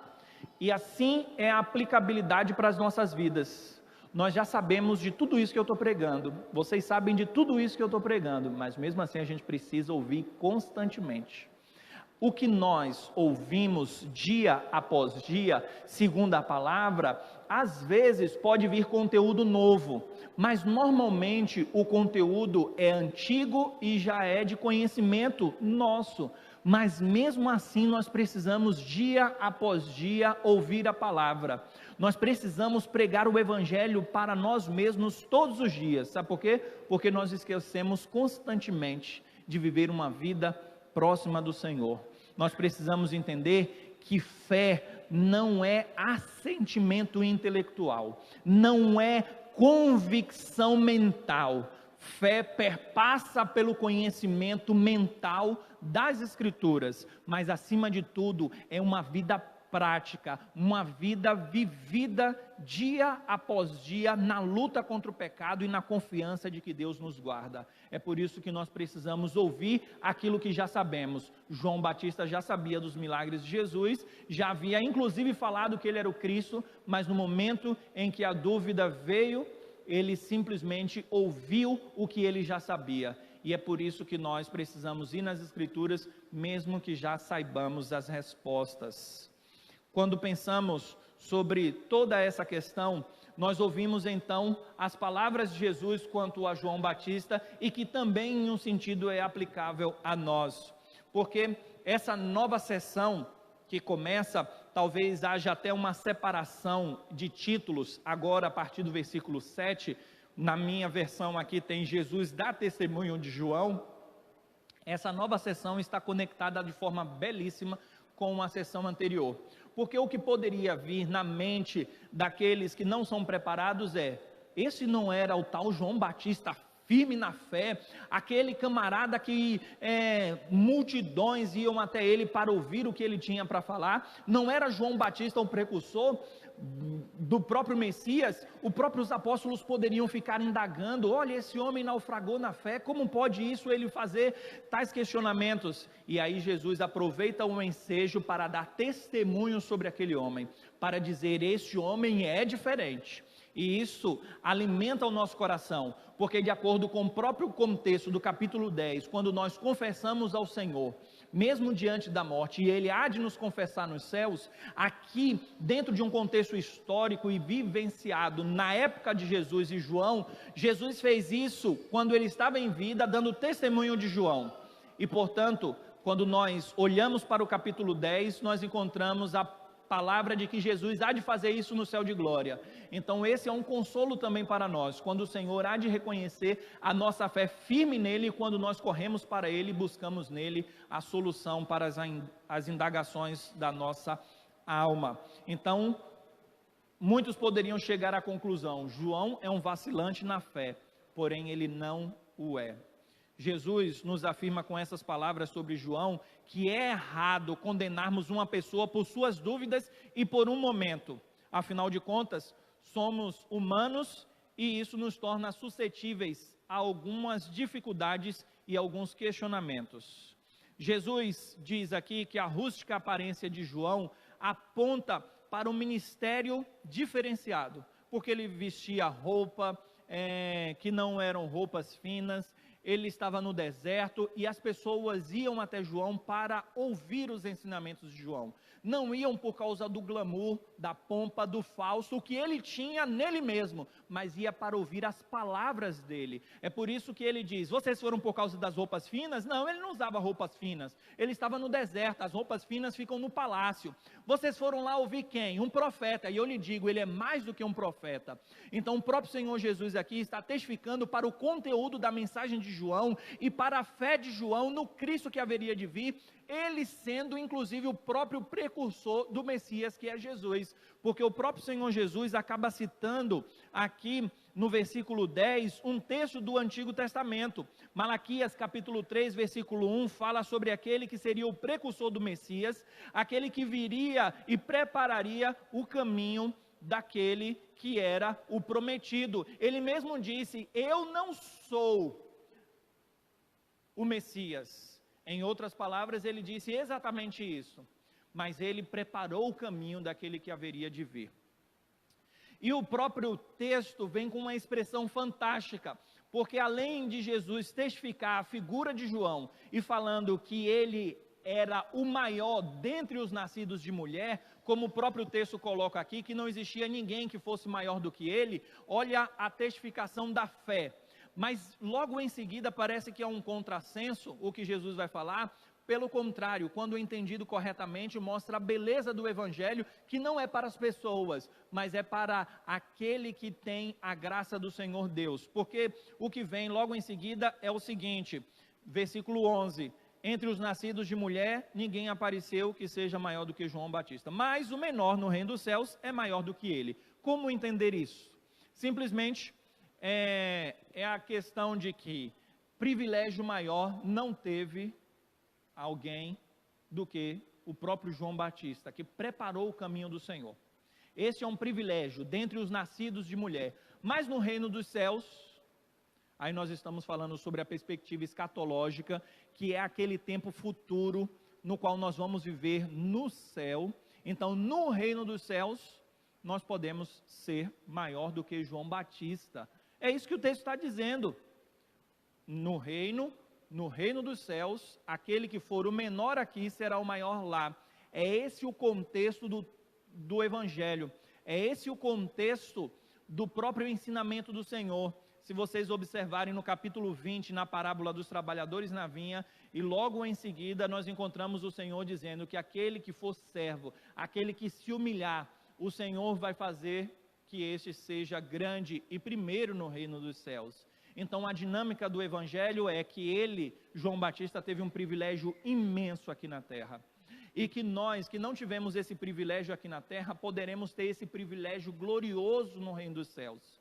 E assim é a aplicabilidade para as nossas vidas. Nós já sabemos de tudo isso que eu estou pregando, vocês sabem de tudo isso que eu estou pregando, mas mesmo assim a gente precisa ouvir constantemente. O que nós ouvimos dia após dia, segundo a palavra, às vezes pode vir conteúdo novo, mas normalmente o conteúdo é antigo e já é de conhecimento nosso. Mas mesmo assim nós precisamos dia após dia ouvir a palavra. Nós precisamos pregar o evangelho para nós mesmos todos os dias. Sabe por quê? Porque nós esquecemos constantemente de viver uma vida próxima do Senhor. Nós precisamos entender que fé não é assentimento intelectual, não é convicção mental. Fé perpassa pelo conhecimento mental das Escrituras, mas acima de tudo é uma vida prática, uma vida vivida dia após dia na luta contra o pecado e na confiança de que Deus nos guarda. É por isso que nós precisamos ouvir aquilo que já sabemos. João Batista já sabia dos milagres de Jesus, já havia inclusive falado que ele era o Cristo, mas no momento em que a dúvida veio, ele simplesmente ouviu o que ele já sabia. E é por isso que nós precisamos ir nas Escrituras, mesmo que já saibamos as respostas. Quando pensamos sobre toda essa questão, nós ouvimos então as palavras de Jesus quanto a João Batista e que também em um sentido é aplicável a nós, porque essa nova sessão que começa, talvez haja até uma separação de títulos, agora a partir do versículo 7, na minha versão aqui tem Jesus dá testemunho de João. Essa nova sessão está conectada de forma belíssima com a sessão anterior, porque o que poderia vir na mente daqueles que não são preparados é: esse não era o tal João Batista firme na fé, aquele camarada que multidões iam até ele para ouvir o que ele tinha para falar? Não era João Batista o precursor do próprio Messias? Os próprios apóstolos poderiam ficar indagando: olha, esse homem naufragou na fé, como pode isso ele fazer tais questionamentos? E aí Jesus aproveita o ensejo para dar testemunho sobre aquele homem, para dizer: este homem é diferente. E isso alimenta o nosso coração, porque de acordo com o próprio contexto do capítulo 10, quando nós confessamos ao Senhor, mesmo diante da morte, e Ele há de nos confessar nos céus, aqui dentro de um contexto histórico e vivenciado na época de Jesus e João, Jesus fez isso quando Ele estava em vida, dando testemunho de João. E portanto, quando nós olhamos para o capítulo 10, nós encontramos a palavra de que Jesus há de fazer isso no céu de glória. Então esse é um consolo também para nós, quando o Senhor há de reconhecer a nossa fé firme nele, quando nós corremos para ele e buscamos nele a solução para as indagações da nossa alma. Então, muitos poderiam chegar à conclusão: João é um vacilante na fé, porém ele não o é. Jesus nos afirma com essas palavras sobre João que é errado condenarmos uma pessoa por suas dúvidas e por um momento. Afinal de contas, somos humanos e isso nos torna suscetíveis a algumas dificuldades e alguns questionamentos. Jesus diz aqui que a rústica aparência de João aponta para um ministério diferenciado, porque ele vestia roupa que não eram roupas finas. Ele estava no deserto e as pessoas iam até João para ouvir os ensinamentos de João. Não iam por causa do glamour, da pompa, do falso, o que ele tinha nele mesmo, mas ia para ouvir as palavras dele. É por isso que ele diz: vocês foram por causa das roupas finas? Não, ele não usava roupas finas, ele estava no deserto, as roupas finas ficam no palácio. Vocês foram lá ouvir quem? Um profeta, e eu lhe digo, ele é mais do que um profeta. Então o próprio Senhor Jesus aqui está testificando para o conteúdo da mensagem de João e para a fé de João no Cristo que haveria de vir, ele sendo inclusive o próprio precursor do Messias, que é Jesus, porque o próprio Senhor Jesus acaba citando aqui no versículo 10 um texto do Antigo Testamento. Malaquias capítulo 3 versículo 1 fala sobre aquele que seria o precursor do Messias, aquele que viria e prepararia o caminho daquele que era o prometido. Ele mesmo disse: eu não sou o Messias. Em outras palavras, ele disse exatamente isso, mas ele preparou o caminho daquele que haveria de vir. E o próprio texto vem com uma expressão fantástica, porque além de Jesus testificar a figura de João e falando que ele era o maior dentre os nascidos de mulher, como o próprio texto coloca aqui, que não existia ninguém que fosse maior do que ele, olha a testificação da fé. Mas logo em seguida parece que é um contrassenso o que Jesus vai falar. Pelo contrário, quando entendido corretamente, mostra a beleza do Evangelho, que não é para as pessoas, mas é para aquele que tem a graça do Senhor Deus. Porque o que vem logo em seguida é o seguinte, versículo 11: entre os nascidos de mulher, ninguém apareceu que seja maior do que João Batista, mas o menor no reino dos céus é maior do que ele. Como entender isso? Simplesmente é a questão de que privilégio maior não teve alguém do que o próprio João Batista, que preparou o caminho do Senhor. Esse é um privilégio dentre os nascidos de mulher. Mas no reino dos céus, aí nós estamos falando sobre a perspectiva escatológica, que é aquele tempo futuro no qual nós vamos viver no céu. Então, no reino dos céus, nós podemos ser maior do que João Batista. É isso que o texto está dizendo. No reino dos céus, aquele que for o menor aqui será o maior lá. É esse o contexto do Evangelho. É esse o contexto do próprio ensinamento do Senhor. Se vocês observarem no capítulo 20, na parábola dos trabalhadores na vinha, e logo em seguida nós encontramos o Senhor dizendo que aquele que for servo, aquele que se humilhar, o Senhor vai fazer que este seja grande e primeiro no reino dos céus. Então a dinâmica do Evangelho é que ele, João Batista, teve um privilégio imenso aqui na terra. E que nós, que não tivemos esse privilégio aqui na terra, poderemos ter esse privilégio glorioso no reino dos céus.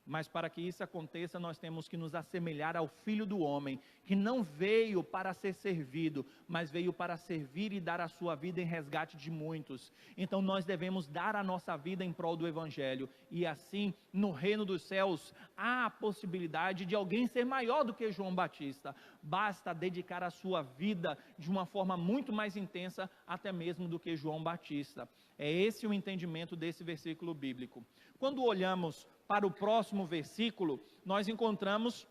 Mas para que isso aconteça, nós temos que nos assemelhar ao Filho do Homem, que não veio para ser servido, mas veio para servir e dar a sua vida em resgate de muitos. Então nós devemos dar a nossa vida em prol do Evangelho. E assim, no reino dos céus, há a possibilidade de alguém ser maior do que João Batista. Basta dedicar a sua vida de uma forma muito mais intensa, até mesmo do que João Batista. É esse o entendimento desse versículo bíblico. Quando olhamos para o próximo versículo, nós encontramos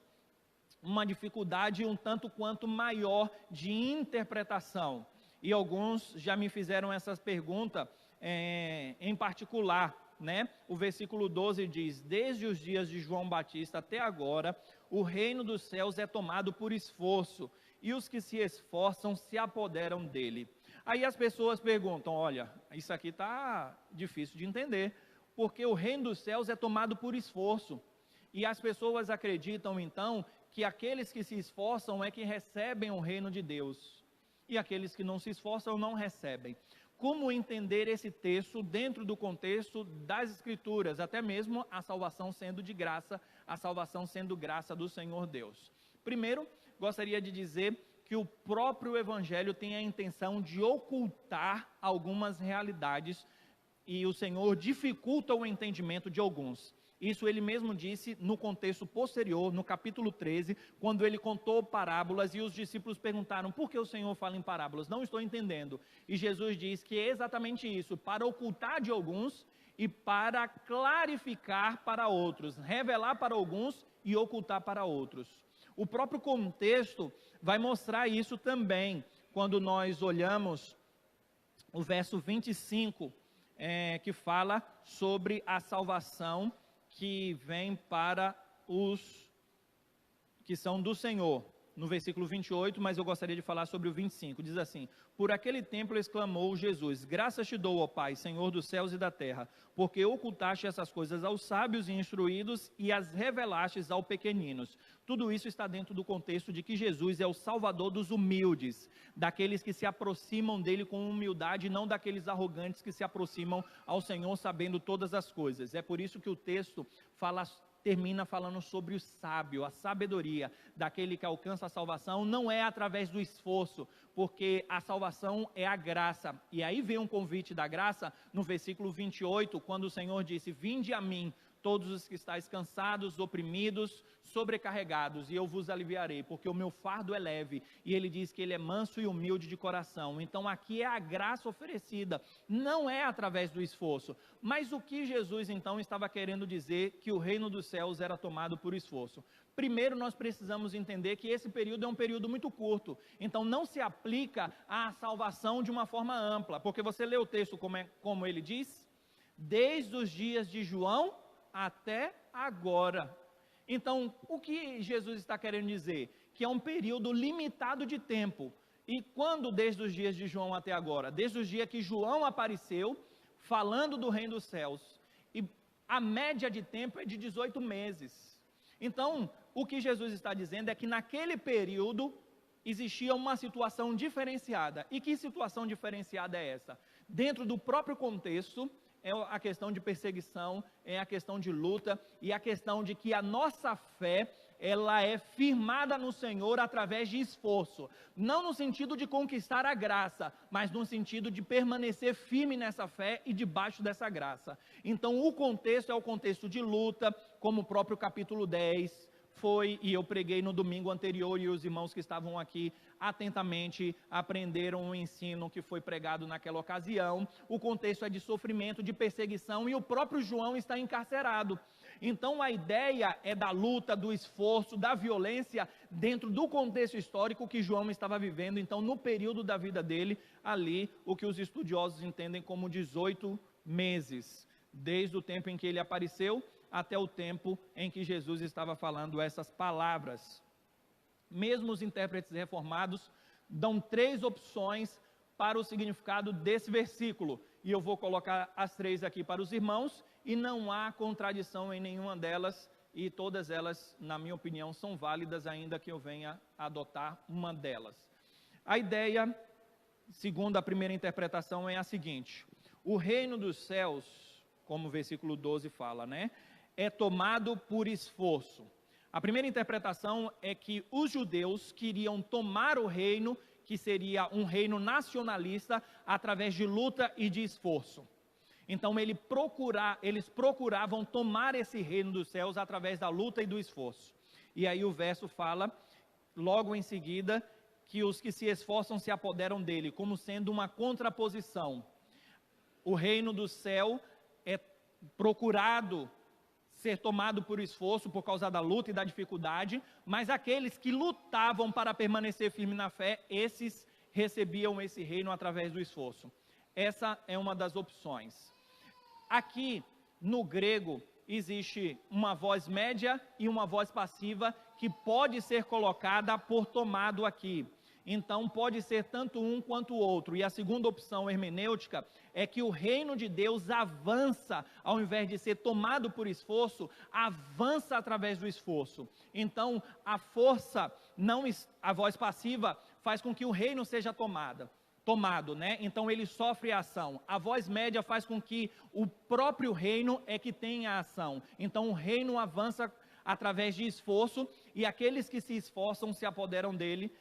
uma dificuldade um tanto quanto maior de interpretação. E alguns já me fizeram essa pergunta em particular, né? O versículo 12 diz: desde os dias de João Batista até agora, o reino dos céus é tomado por esforço, e os que se esforçam se apoderam dele. Aí as pessoas perguntam: olha, isso aqui está difícil de entender, porque o reino dos céus é tomado por esforço. E as pessoas acreditam então que aqueles que se esforçam é que recebem o reino de Deus, e aqueles que não se esforçam não recebem. Como entender esse texto dentro do contexto das Escrituras, até mesmo a salvação sendo de graça, a salvação sendo graça do Senhor Deus? Primeiro, gostaria de dizer que o próprio Evangelho tem a intenção de ocultar algumas realidades, e o Senhor dificulta o entendimento de alguns. Isso ele mesmo disse no contexto posterior, no capítulo 13, quando ele contou parábolas e os discípulos perguntaram: por que o Senhor fala em parábolas? Não estou entendendo. E Jesus diz que é exatamente isso, para ocultar de alguns e para clarificar para outros, revelar para alguns e ocultar para outros. O próprio contexto vai mostrar isso também, quando nós olhamos o verso 25, que fala sobre a salvação que vem para os que são do Senhor, no versículo 28, mas eu gostaria de falar sobre o 25, diz assim: por aquele tempo exclamou Jesus: graças te dou, ó Pai, Senhor dos céus e da terra, porque ocultaste essas coisas aos sábios e instruídos e as revelastes aos pequeninos. Tudo isso está dentro do contexto de que Jesus é o Salvador dos humildes, daqueles que se aproximam dele com humildade, não daqueles arrogantes que se aproximam ao Senhor sabendo todas as coisas. É por isso que o texto termina falando sobre o sábio, a sabedoria daquele que alcança a salvação. Não é através do esforço, porque a salvação é a graça. E aí vem um convite da graça no versículo 28, quando o Senhor disse: vinde a mim, todos os que estáis cansados, oprimidos, sobrecarregados, e eu vos aliviarei, porque o meu fardo é leve. E ele diz que ele é manso e humilde de coração. Então aqui é a graça oferecida, não é através do esforço. Mas o que Jesus então estava querendo dizer que o reino dos céus era tomado por esforço? Primeiro nós precisamos entender que esse período é um período muito curto, então não se aplica à salvação de uma forma ampla, porque você lê o texto como ele diz: desde os dias de João até agora. Então, o que Jesus está querendo dizer? Que é um período limitado de tempo. E quando desde os dias de João até agora? Desde os dias que João apareceu, falando do reino dos céus. E a média de tempo é de 18 meses. Então, o que Jesus está dizendo é que naquele período existia uma situação diferenciada. E que situação diferenciada é essa? Dentro do próprio contexto, é a questão de perseguição, é a questão de luta e a questão de que a nossa fé, ela é firmada no Senhor através de esforço, não no sentido de conquistar a graça, mas no sentido de permanecer firme nessa fé e debaixo dessa graça. Então o contexto é o contexto de luta, como o próprio capítulo 10 foi, e eu preguei no domingo anterior, e os irmãos que estavam aqui atentamente aprenderam o ensino que foi pregado naquela ocasião. O contexto é de sofrimento, de perseguição, e o próprio João está encarcerado. Então a ideia é da luta, do esforço, da violência, dentro do contexto histórico que João estava vivendo. Então no período da vida dele, ali, o que os estudiosos entendem como 18 meses, desde o tempo em que ele apareceu, até o tempo em que Jesus estava falando essas palavras. Mesmo os intérpretes reformados dão 3 opções para o significado desse versículo, e eu vou colocar as 3 aqui para os irmãos, e não há contradição em nenhuma delas, e todas elas, na minha opinião, são válidas, ainda que eu venha a adotar uma delas. A ideia, segundo a primeira interpretação, é a seguinte: o reino dos céus, como o versículo 12 fala, é tomado por esforço. A primeira interpretação é que os judeus queriam tomar o reino, que seria um reino nacionalista, através de luta e de esforço. Então eles procuravam tomar esse reino dos céus através da luta e do esforço. E aí o verso fala, logo em seguida, que os que se esforçam se apoderam dele, como sendo uma contraposição. O reino do céu é procurado ser tomado por esforço, por causa da luta e da dificuldade, mas aqueles que lutavam para permanecer firme na fé, esses recebiam esse reino através do esforço. Essa é uma das opções. Aqui, no grego, existe uma voz média e uma voz passiva, que pode ser colocada por tomado aqui. Então pode ser tanto um quanto o outro. E a segunda opção hermenêutica é que o reino de Deus avança, ao invés de ser tomado por esforço, avança através do esforço. Então a força, a voz passiva, faz com que o reino seja tomado, Então ele sofre a ação. A voz média faz com que o próprio reino é que tenha a ação. Então o reino avança através de esforço, e aqueles que se esforçam se apoderam dele,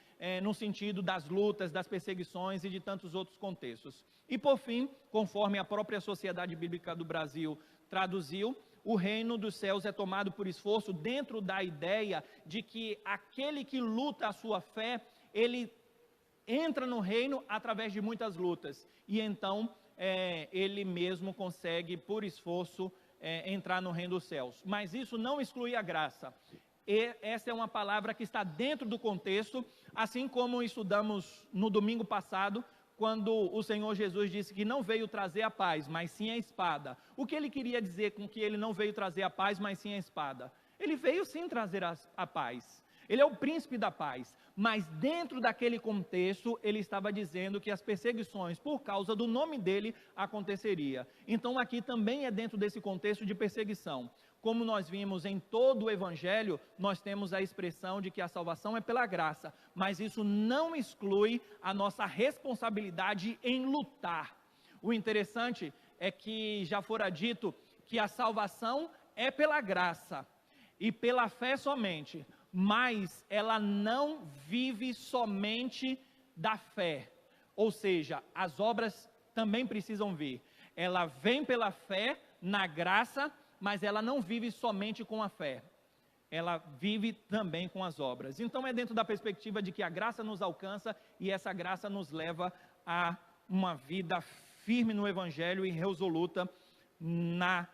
no sentido das lutas, das perseguições e de tantos outros contextos. E por fim, conforme a própria Sociedade Bíblica do Brasil traduziu, o reino dos céus é tomado por esforço, dentro da ideia de que aquele que luta a sua fé, ele entra no reino através de muitas lutas, e então ele mesmo consegue, por esforço, entrar no reino dos céus. Mas isso não exclui a graça. E essa é uma palavra que está dentro do contexto, assim como estudamos no domingo passado, quando o Senhor Jesus disse que não veio trazer a paz, mas sim a espada. O que ele queria dizer com que ele não veio trazer a paz, mas sim a espada? Ele veio sim trazer a paz. Ele é o príncipe da paz, mas dentro daquele contexto, ele estava dizendo que as perseguições, por causa do nome dele, aconteceria. Então aqui também é dentro desse contexto de perseguição. Como nós vimos em todo o Evangelho, nós temos a expressão de que a salvação é pela graça, mas isso não exclui a nossa responsabilidade em lutar. O interessante é que já fora dito que a salvação é pela graça e pela fé somente, mas ela não vive somente da fé, ou seja, as obras também precisam vir. Ela vem pela fé, na graça, mas ela não vive somente com a fé, ela vive também com as obras. Então é dentro da perspectiva de que a graça nos alcança, e essa graça nos leva a uma vida firme no Evangelho e resoluta na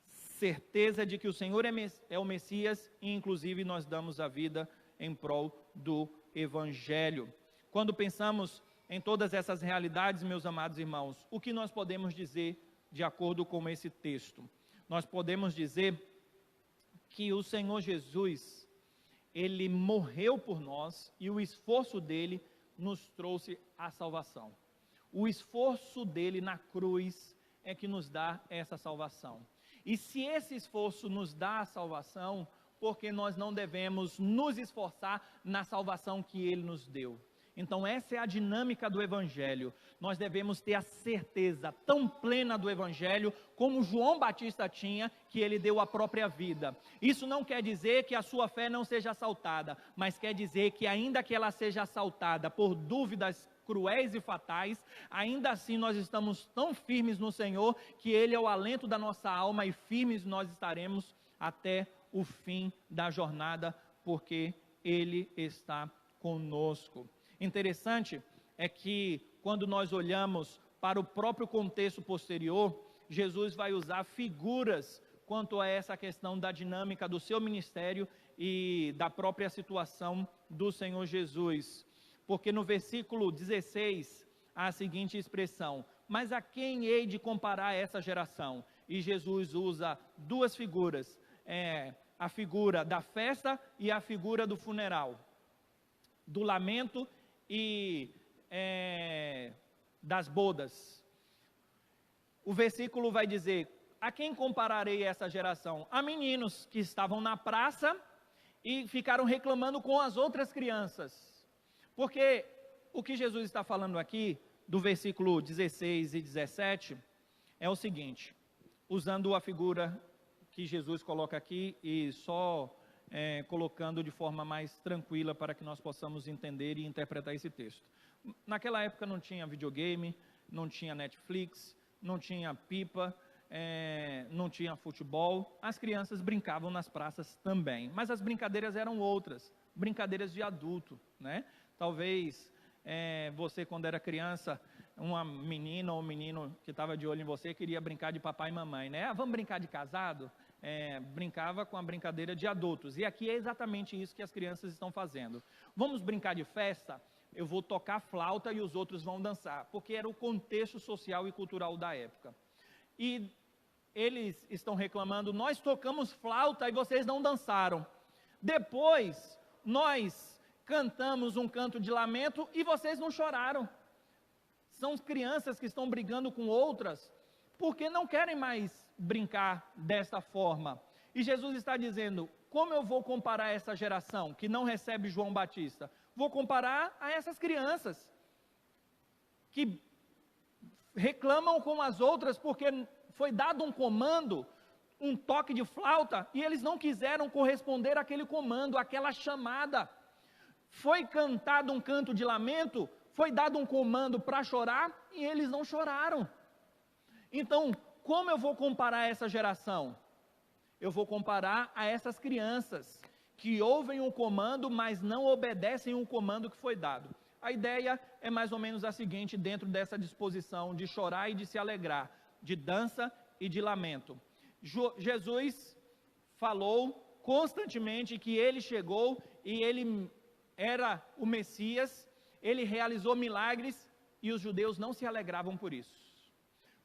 certeza de que o Senhor é o Messias, e inclusive nós damos a vida em prol do Evangelho. Quando pensamos em todas essas realidades, meus amados irmãos, o que nós podemos dizer de acordo com esse texto? Nós podemos dizer que o Senhor Jesus, ele morreu por nós, e o esforço dele nos trouxe a salvação. O esforço dele na cruz é que nos dá essa salvação. E se esse esforço nos dá a salvação, porque nós não devemos nos esforçar na salvação que ele nos deu? Então essa é a dinâmica do Evangelho. Nós devemos ter a certeza tão plena do Evangelho como João Batista tinha, que ele deu a própria vida. Isso não quer dizer que a sua fé não seja assaltada, mas quer dizer que ainda que ela seja assaltada por dúvidas cruéis e fatais, ainda assim nós estamos tão firmes no Senhor, que Ele é o alento da nossa alma e firmes nós estaremos até o fim da jornada, porque Ele está conosco. Interessante é que quando nós olhamos para o próprio contexto posterior, Jesus vai usar figuras quanto a essa questão da dinâmica do seu ministério e da própria situação do Senhor Jesus. Porque no versículo 16, há a seguinte expressão: mas a quem hei de comparar essa geração? E Jesus usa duas figuras, a figura da festa e a figura do funeral, do lamento e das bodas. O versículo vai dizer: a quem compararei essa geração? A meninos que estavam na praça e ficaram reclamando com as outras crianças. Porque o que Jesus está falando aqui, do versículo 16 e 17, é o seguinte, usando a figura que Jesus coloca aqui e só colocando de forma mais tranquila para que nós possamos entender e interpretar esse texto. Naquela época não tinha videogame, não tinha Netflix, não tinha pipa, não tinha futebol. As crianças brincavam nas praças também, mas as brincadeiras eram outras, brincadeiras de adulto, né? Talvez você, quando era criança, uma menina ou um menino que estava de olho em você, queria brincar de papai e mamãe, né? Vamos brincar de casado? Brincava com a brincadeira de adultos. E aqui é exatamente isso que as crianças estão fazendo. Vamos brincar de festa? Eu vou tocar flauta e os outros vão dançar, porque era o contexto social e cultural da época. E eles estão reclamando: nós tocamos flauta e vocês não dançaram. Depois, nós cantamos um canto de lamento e vocês não choraram. São crianças que estão brigando com outras, porque não querem mais brincar desta forma. E Jesus está dizendo: como eu vou comparar essa geração que não recebe João Batista? Vou comparar a essas crianças, que reclamam com as outras, porque foi dado um comando, um toque de flauta, e eles não quiseram corresponder àquele comando, àquela chamada. Foi cantado um canto de lamento, foi dado um comando para chorar, e eles não choraram. Então, como eu vou comparar essa geração? Eu vou comparar a essas crianças, que ouvem um comando, mas não obedecem um comando que foi dado. A ideia é mais ou menos a seguinte, dentro dessa disposição de chorar e de se alegrar, de dança e de lamento. Jesus falou constantemente que ele chegou e ele era o Messias, ele realizou milagres e os judeus não se alegravam por isso.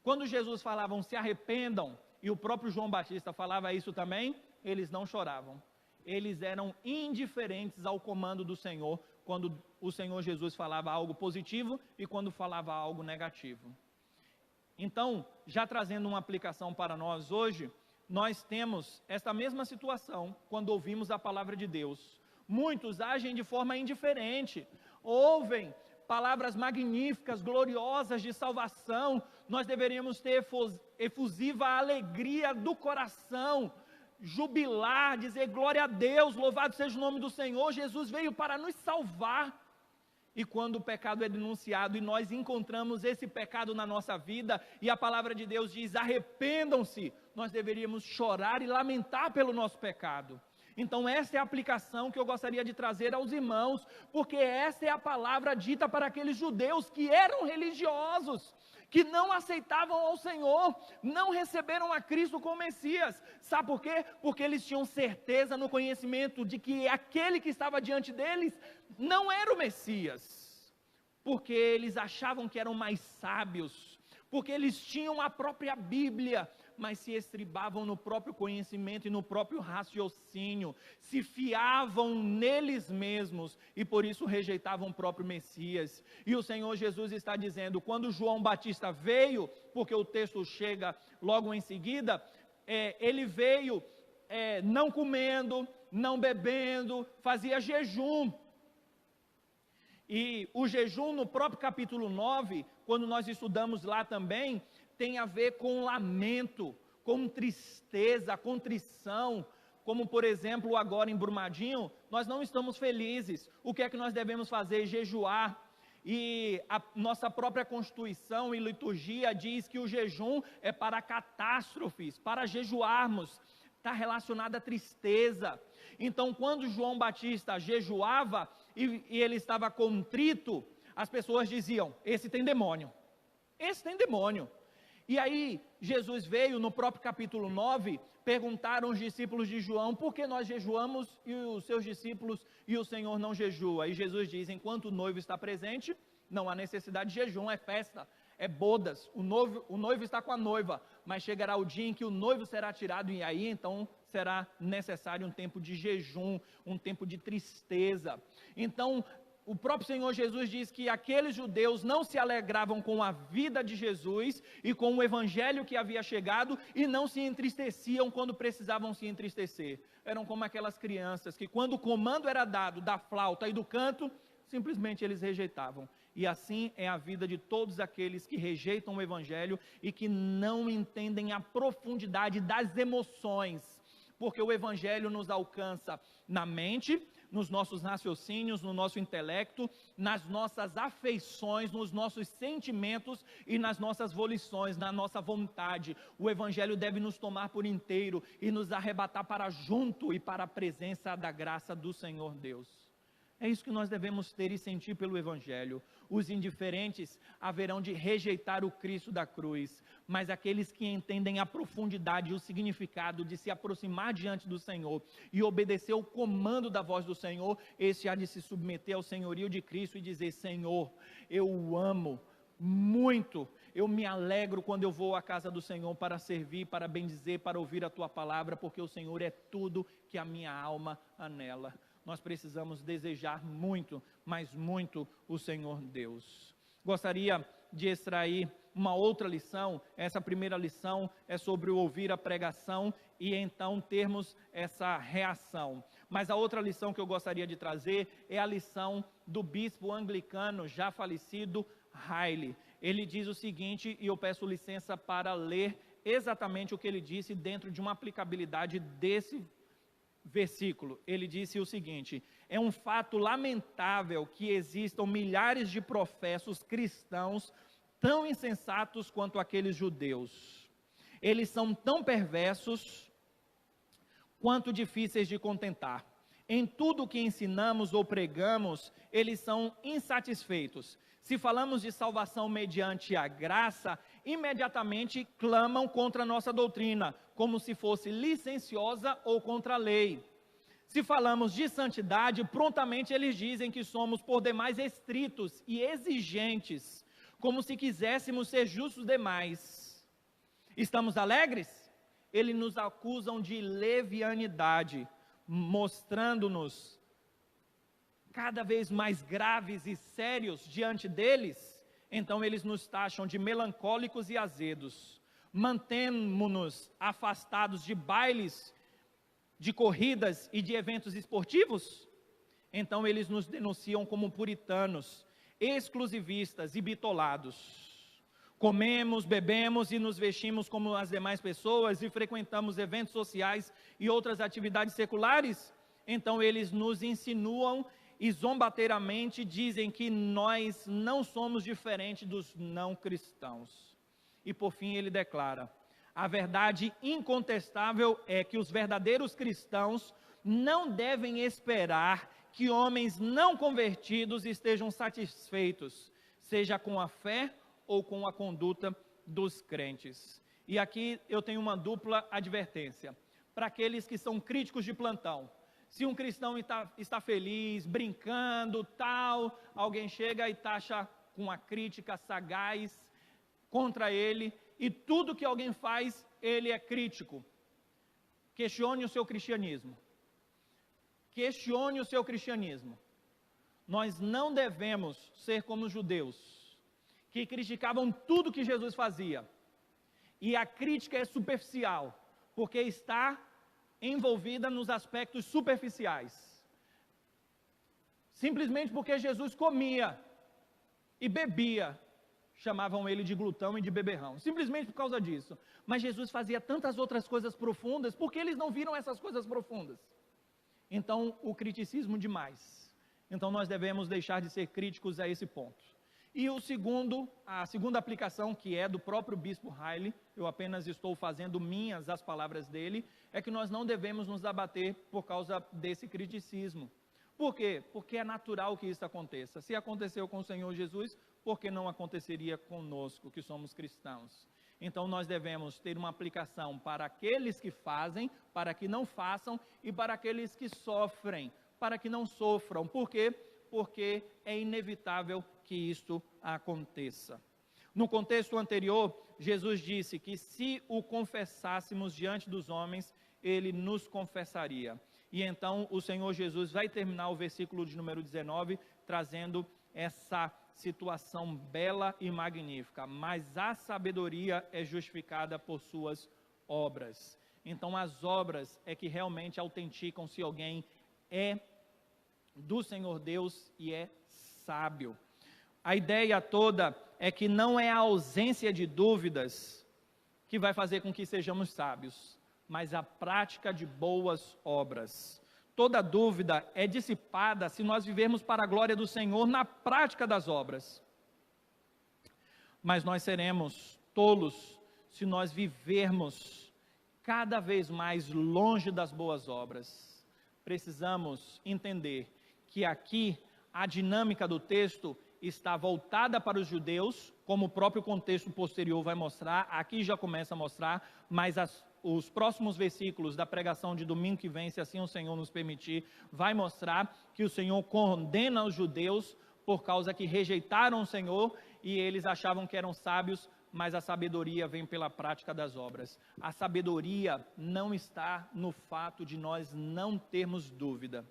Quando Jesus falava: se arrependam, e o próprio João Batista falava isso também, eles não choravam. Eles eram indiferentes ao comando do Senhor, quando o Senhor Jesus falava algo positivo e quando falava algo negativo. Então, já trazendo uma aplicação para nós hoje, nós temos esta mesma situação quando ouvimos a palavra de Deus. Muitos agem de forma indiferente, ouvem palavras magníficas, gloriosas de salvação. Nós deveríamos ter efusiva alegria do coração, jubilar, dizer glória a Deus, louvado seja o nome do Senhor, Jesus veio para nos salvar. E quando o pecado é denunciado e nós encontramos esse pecado na nossa vida, e a palavra de Deus diz: arrependam-se, nós deveríamos chorar e lamentar pelo nosso pecado. Então essa é a aplicação que eu gostaria de trazer aos irmãos, porque essa é a palavra dita para aqueles judeus que eram religiosos, que não aceitavam ao Senhor, não receberam a Cristo como Messias. Sabe por quê? Porque eles tinham certeza no conhecimento de que aquele que estava diante deles não era o Messias, porque eles achavam que eram mais sábios, porque eles tinham a própria Bíblia, mas se estribavam no próprio conhecimento e no próprio raciocínio, se fiavam neles mesmos e por isso rejeitavam o próprio Messias. E o Senhor Jesus está dizendo, quando João Batista veio, porque o texto chega logo em seguida, ele veio não comendo, não bebendo, fazia jejum. E o jejum no próprio capítulo 9, quando nós estudamos lá também, tem a ver com lamento, com tristeza, contrição, como por exemplo agora em Brumadinho, nós não estamos felizes. O que é que nós devemos fazer? Jejuar. E a nossa própria Constituição e liturgia diz que o jejum é para catástrofes, para jejuarmos, está relacionado à tristeza. Então quando João Batista jejuava e ele estava contrito, as pessoas diziam, esse tem demônio, esse tem demônio. E aí Jesus veio no próprio capítulo 9, perguntaram os discípulos de João, por que nós jejuamos e os seus discípulos e o Senhor não jejua? E Jesus diz, enquanto o noivo está presente, não há necessidade de jejum, é festa, é bodas, o noivo está com a noiva, mas chegará o dia em que o noivo será tirado e aí então será necessário um tempo de jejum, um tempo de tristeza. Então o próprio Senhor Jesus diz que aqueles judeus não se alegravam com a vida de Jesus e com o evangelho que havia chegado e não se entristeciam quando precisavam se entristecer. Eram como aquelas crianças que quando o comando era dado da flauta e do canto, simplesmente eles rejeitavam. E assim é a vida de todos aqueles que rejeitam o evangelho e que não entendem a profundidade das emoções, porque o evangelho nos alcança na mente, nos nossos raciocínios, no nosso intelecto, nas nossas afeições, nos nossos sentimentos e nas nossas volições, na nossa vontade. O evangelho deve nos tomar por inteiro e nos arrebatar para junto e para a presença da graça do Senhor Deus. É isso que nós devemos ter e sentir pelo evangelho. Os indiferentes haverão de rejeitar o Cristo da cruz, mas aqueles que entendem a profundidade e o significado de se aproximar diante do Senhor e obedecer o comando da voz do Senhor, esse há de se submeter ao senhorio de Cristo e dizer, Senhor, eu o amo muito, eu me alegro quando eu vou à casa do Senhor para servir, para bendizer, para ouvir a Tua palavra, porque o Senhor é tudo que a minha alma anela. Nós precisamos desejar muito, mas muito o Senhor Deus. Gostaria de extrair uma outra lição. Essa primeira lição é sobre o ouvir a pregação e então termos essa reação. Mas a outra lição que eu gostaria de trazer é a lição do bispo anglicano já falecido, Riley. Ele diz o seguinte, e eu peço licença para ler exatamente o que ele disse dentro de uma aplicabilidade desse versículo. Ele disse o seguinte: é um fato lamentável que existam milhares de professos cristãos tão insensatos quanto aqueles judeus. Eles são tão perversos quanto difíceis de contentar. Em tudo que ensinamos ou pregamos, eles são insatisfeitos. Se falamos de salvação mediante a graça, imediatamente clamam contra a nossa doutrina, como se fosse licenciosa ou contra a lei. Se falamos de santidade, prontamente eles dizem que somos por demais estritos e exigentes, como se quiséssemos ser justos demais. Estamos alegres? Eles nos acusam de levianidade, mostrando-nos cada vez mais graves e sérios diante deles. Então eles nos taxam de melancólicos e azedos. Mantemos-nos afastados de bailes, de corridas e de eventos esportivos? Então eles nos denunciam como puritanos, exclusivistas e bitolados. Comemos, bebemos e nos vestimos como as demais pessoas e frequentamos eventos sociais e outras atividades seculares? Então eles nos insinuam e zombateiramente dizem que nós não somos diferentes dos não cristãos. E por fim ele declara: a verdade incontestável é que os verdadeiros cristãos não devem esperar que homens não convertidos estejam satisfeitos, seja com a fé ou com a conduta dos crentes. E aqui eu tenho uma dupla advertência para aqueles que são críticos de plantão. Se um cristão está feliz, brincando, tal, alguém chega e taxa com uma crítica sagaz contra ele, e tudo que alguém faz, ele é crítico. Questione o seu cristianismo. Questione o seu cristianismo. Nós não devemos ser como os judeus, que criticavam tudo que Jesus fazia. E a crítica é superficial, porque está envolvida nos aspectos superficiais. Simplesmente porque Jesus comia e bebia, chamavam ele de glutão e de beberrão, simplesmente por causa disso. Mas Jesus fazia tantas outras coisas profundas, porque eles não viram essas coisas profundas. Então, o criticismo demais. Então, nós devemos deixar de ser críticos a esse ponto. E a segunda aplicação, que é do próprio Bispo Riley, eu apenas estou fazendo minhas as palavras dele, é que nós não devemos nos abater por causa desse criticismo. Por quê? Porque é natural que isso aconteça. Se aconteceu com o Senhor Jesus, por que não aconteceria conosco, que somos cristãos? Então nós devemos ter uma aplicação para aqueles que fazem, para que não façam, e para aqueles que sofrem, para que não sofram. Por quê? Porque é inevitável que isto aconteça. No contexto anterior, Jesus disse que se o confessássemos diante dos homens, ele nos confessaria. E então o Senhor Jesus vai terminar o versículo de número 19, trazendo essa situação bela e magnífica. Mas a sabedoria é justificada por suas obras. Então as obras é que realmente autenticam se alguém é do Senhor Deus e é sábio. A ideia toda é que não é a ausência de dúvidas que vai fazer com que sejamos sábios, mas a prática de boas obras. Toda dúvida é dissipada se nós vivermos para a glória do Senhor na prática das obras. Mas nós seremos tolos se nós vivermos cada vez mais longe das boas obras. Precisamos entender que aqui a dinâmica do texto está voltada para os judeus, como o próprio contexto posterior vai mostrar, aqui já começa a mostrar, mas os próximos versículos da pregação de domingo que vem, se assim o Senhor nos permitir, vai mostrar que o Senhor condena os judeus por causa que rejeitaram o Senhor e eles achavam que eram sábios, mas a sabedoria vem pela prática das obras. A sabedoria não está no fato de nós não termos dúvida,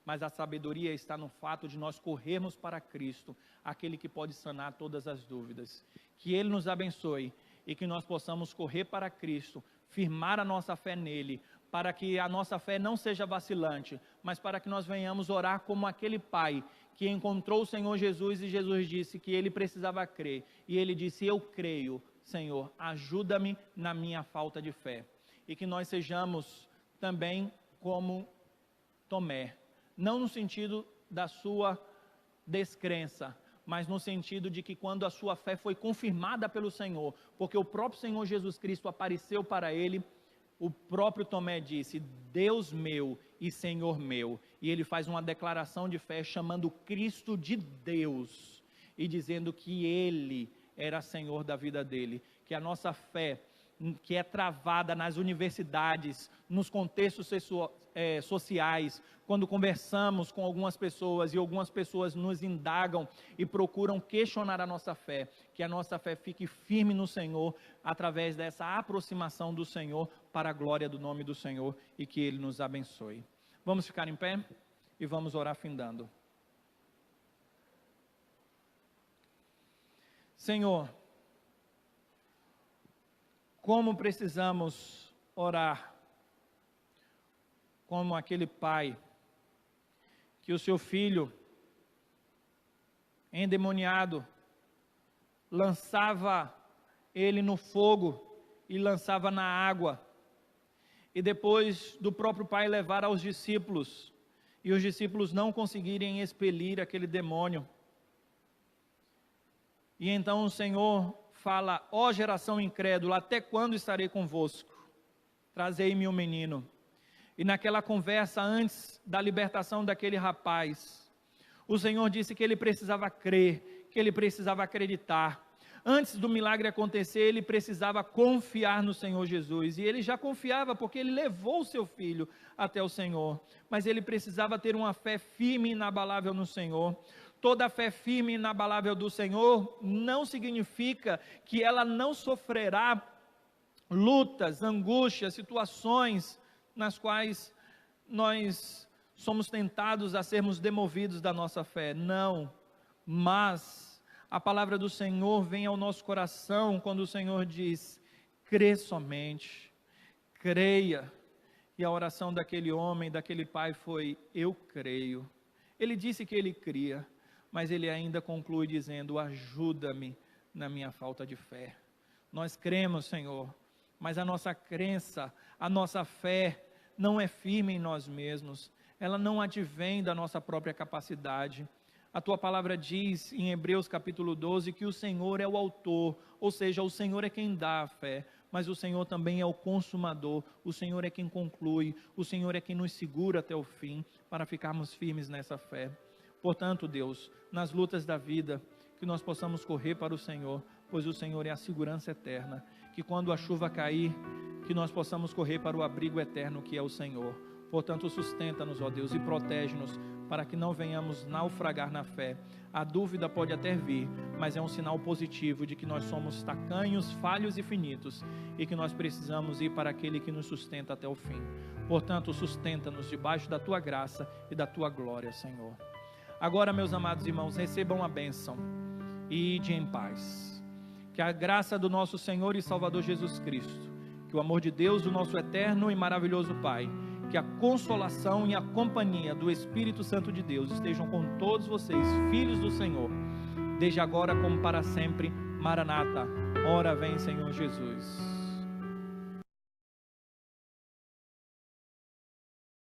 mas a sabedoria está no fato de nós corrermos para Cristo, aquele que pode sanar todas as dúvidas. Que Ele nos abençoe e que nós possamos correr para Cristo, firmar a nossa fé nele, para que a nossa fé não seja vacilante, mas para que nós venhamos orar como aquele pai que encontrou o Senhor Jesus e Jesus disse que ele precisava crer. E ele disse: eu creio, Senhor, ajuda-me na minha falta de fé. E que nós sejamos também como Tomé, não no sentido da sua descrença, mas no sentido de que quando a sua fé foi confirmada pelo Senhor, porque o próprio Senhor Jesus Cristo apareceu para ele, o próprio Tomé disse: Deus meu e Senhor meu, e ele faz uma declaração de fé chamando Cristo de Deus, e dizendo que ele era Senhor da vida dele, que a nossa fé, que é travada nas universidades, nos contextos sociais, quando conversamos com algumas pessoas e algumas pessoas nos indagam e procuram questionar a nossa fé, que a nossa fé fique firme no Senhor, através dessa aproximação do Senhor, para a glória do nome do Senhor, e que Ele nos abençoe. Vamos ficar em pé e vamos orar findando. Senhor, como precisamos orar, como aquele pai, que o seu filho, endemoniado, lançava ele no fogo e lançava na água, e depois do próprio pai levar aos discípulos, e os discípulos não conseguirem expelir aquele demônio, e então o Senhor fala: ó geração incrédula, até quando estarei convosco? Trazei-me um menino. E naquela conversa antes da libertação daquele rapaz, o Senhor disse que ele precisava crer, que ele precisava acreditar. Antes do milagre acontecer, ele precisava confiar no Senhor Jesus. E ele já confiava porque ele levou o seu filho até o Senhor. Mas ele precisava ter uma fé firme e inabalável no Senhor. Toda fé firme e inabalável do Senhor não significa que ela não sofrerá lutas, angústias, situações nas quais nós somos tentados a sermos demovidos da nossa fé. Não, mas a palavra do Senhor vem ao nosso coração quando o Senhor diz: crê somente, creia. E a oração daquele homem, daquele pai foi: eu creio, Ele disse que ele cria, mas ele ainda conclui dizendo: ajuda-me na minha falta de fé. Nós cremos, Senhor, mas a nossa crença, a nossa fé não é firme em nós mesmos, ela não advém da nossa própria capacidade. A tua palavra diz em Hebreus capítulo 12 que o Senhor é o autor, ou seja, o Senhor é quem dá a fé, mas o Senhor também é o consumador, o Senhor é quem conclui, o Senhor é quem nos segura até o fim, para ficarmos firmes nessa fé. Portanto, Deus, nas lutas da vida, que nós possamos correr para o Senhor, pois o Senhor é a segurança eterna, que quando a chuva cair, que nós possamos correr para o abrigo eterno que é o Senhor. Portanto, sustenta-nos, ó Deus, e protege-nos, para que não venhamos naufragar na fé. A dúvida pode até vir, mas é um sinal positivo de que nós somos tacanhos, falhos e finitos, e que nós precisamos ir para aquele que nos sustenta até o fim. Portanto, sustenta-nos debaixo da tua graça e da tua glória, Senhor. Agora, meus amados irmãos, recebam a bênção e ide em paz. Que a graça do nosso Senhor e Salvador Jesus Cristo, que o amor de Deus, o nosso eterno e maravilhoso Pai, que a consolação e a companhia do Espírito Santo de Deus estejam com todos vocês, filhos do Senhor, desde agora como para sempre. Maranata, ora vem, Senhor Jesus.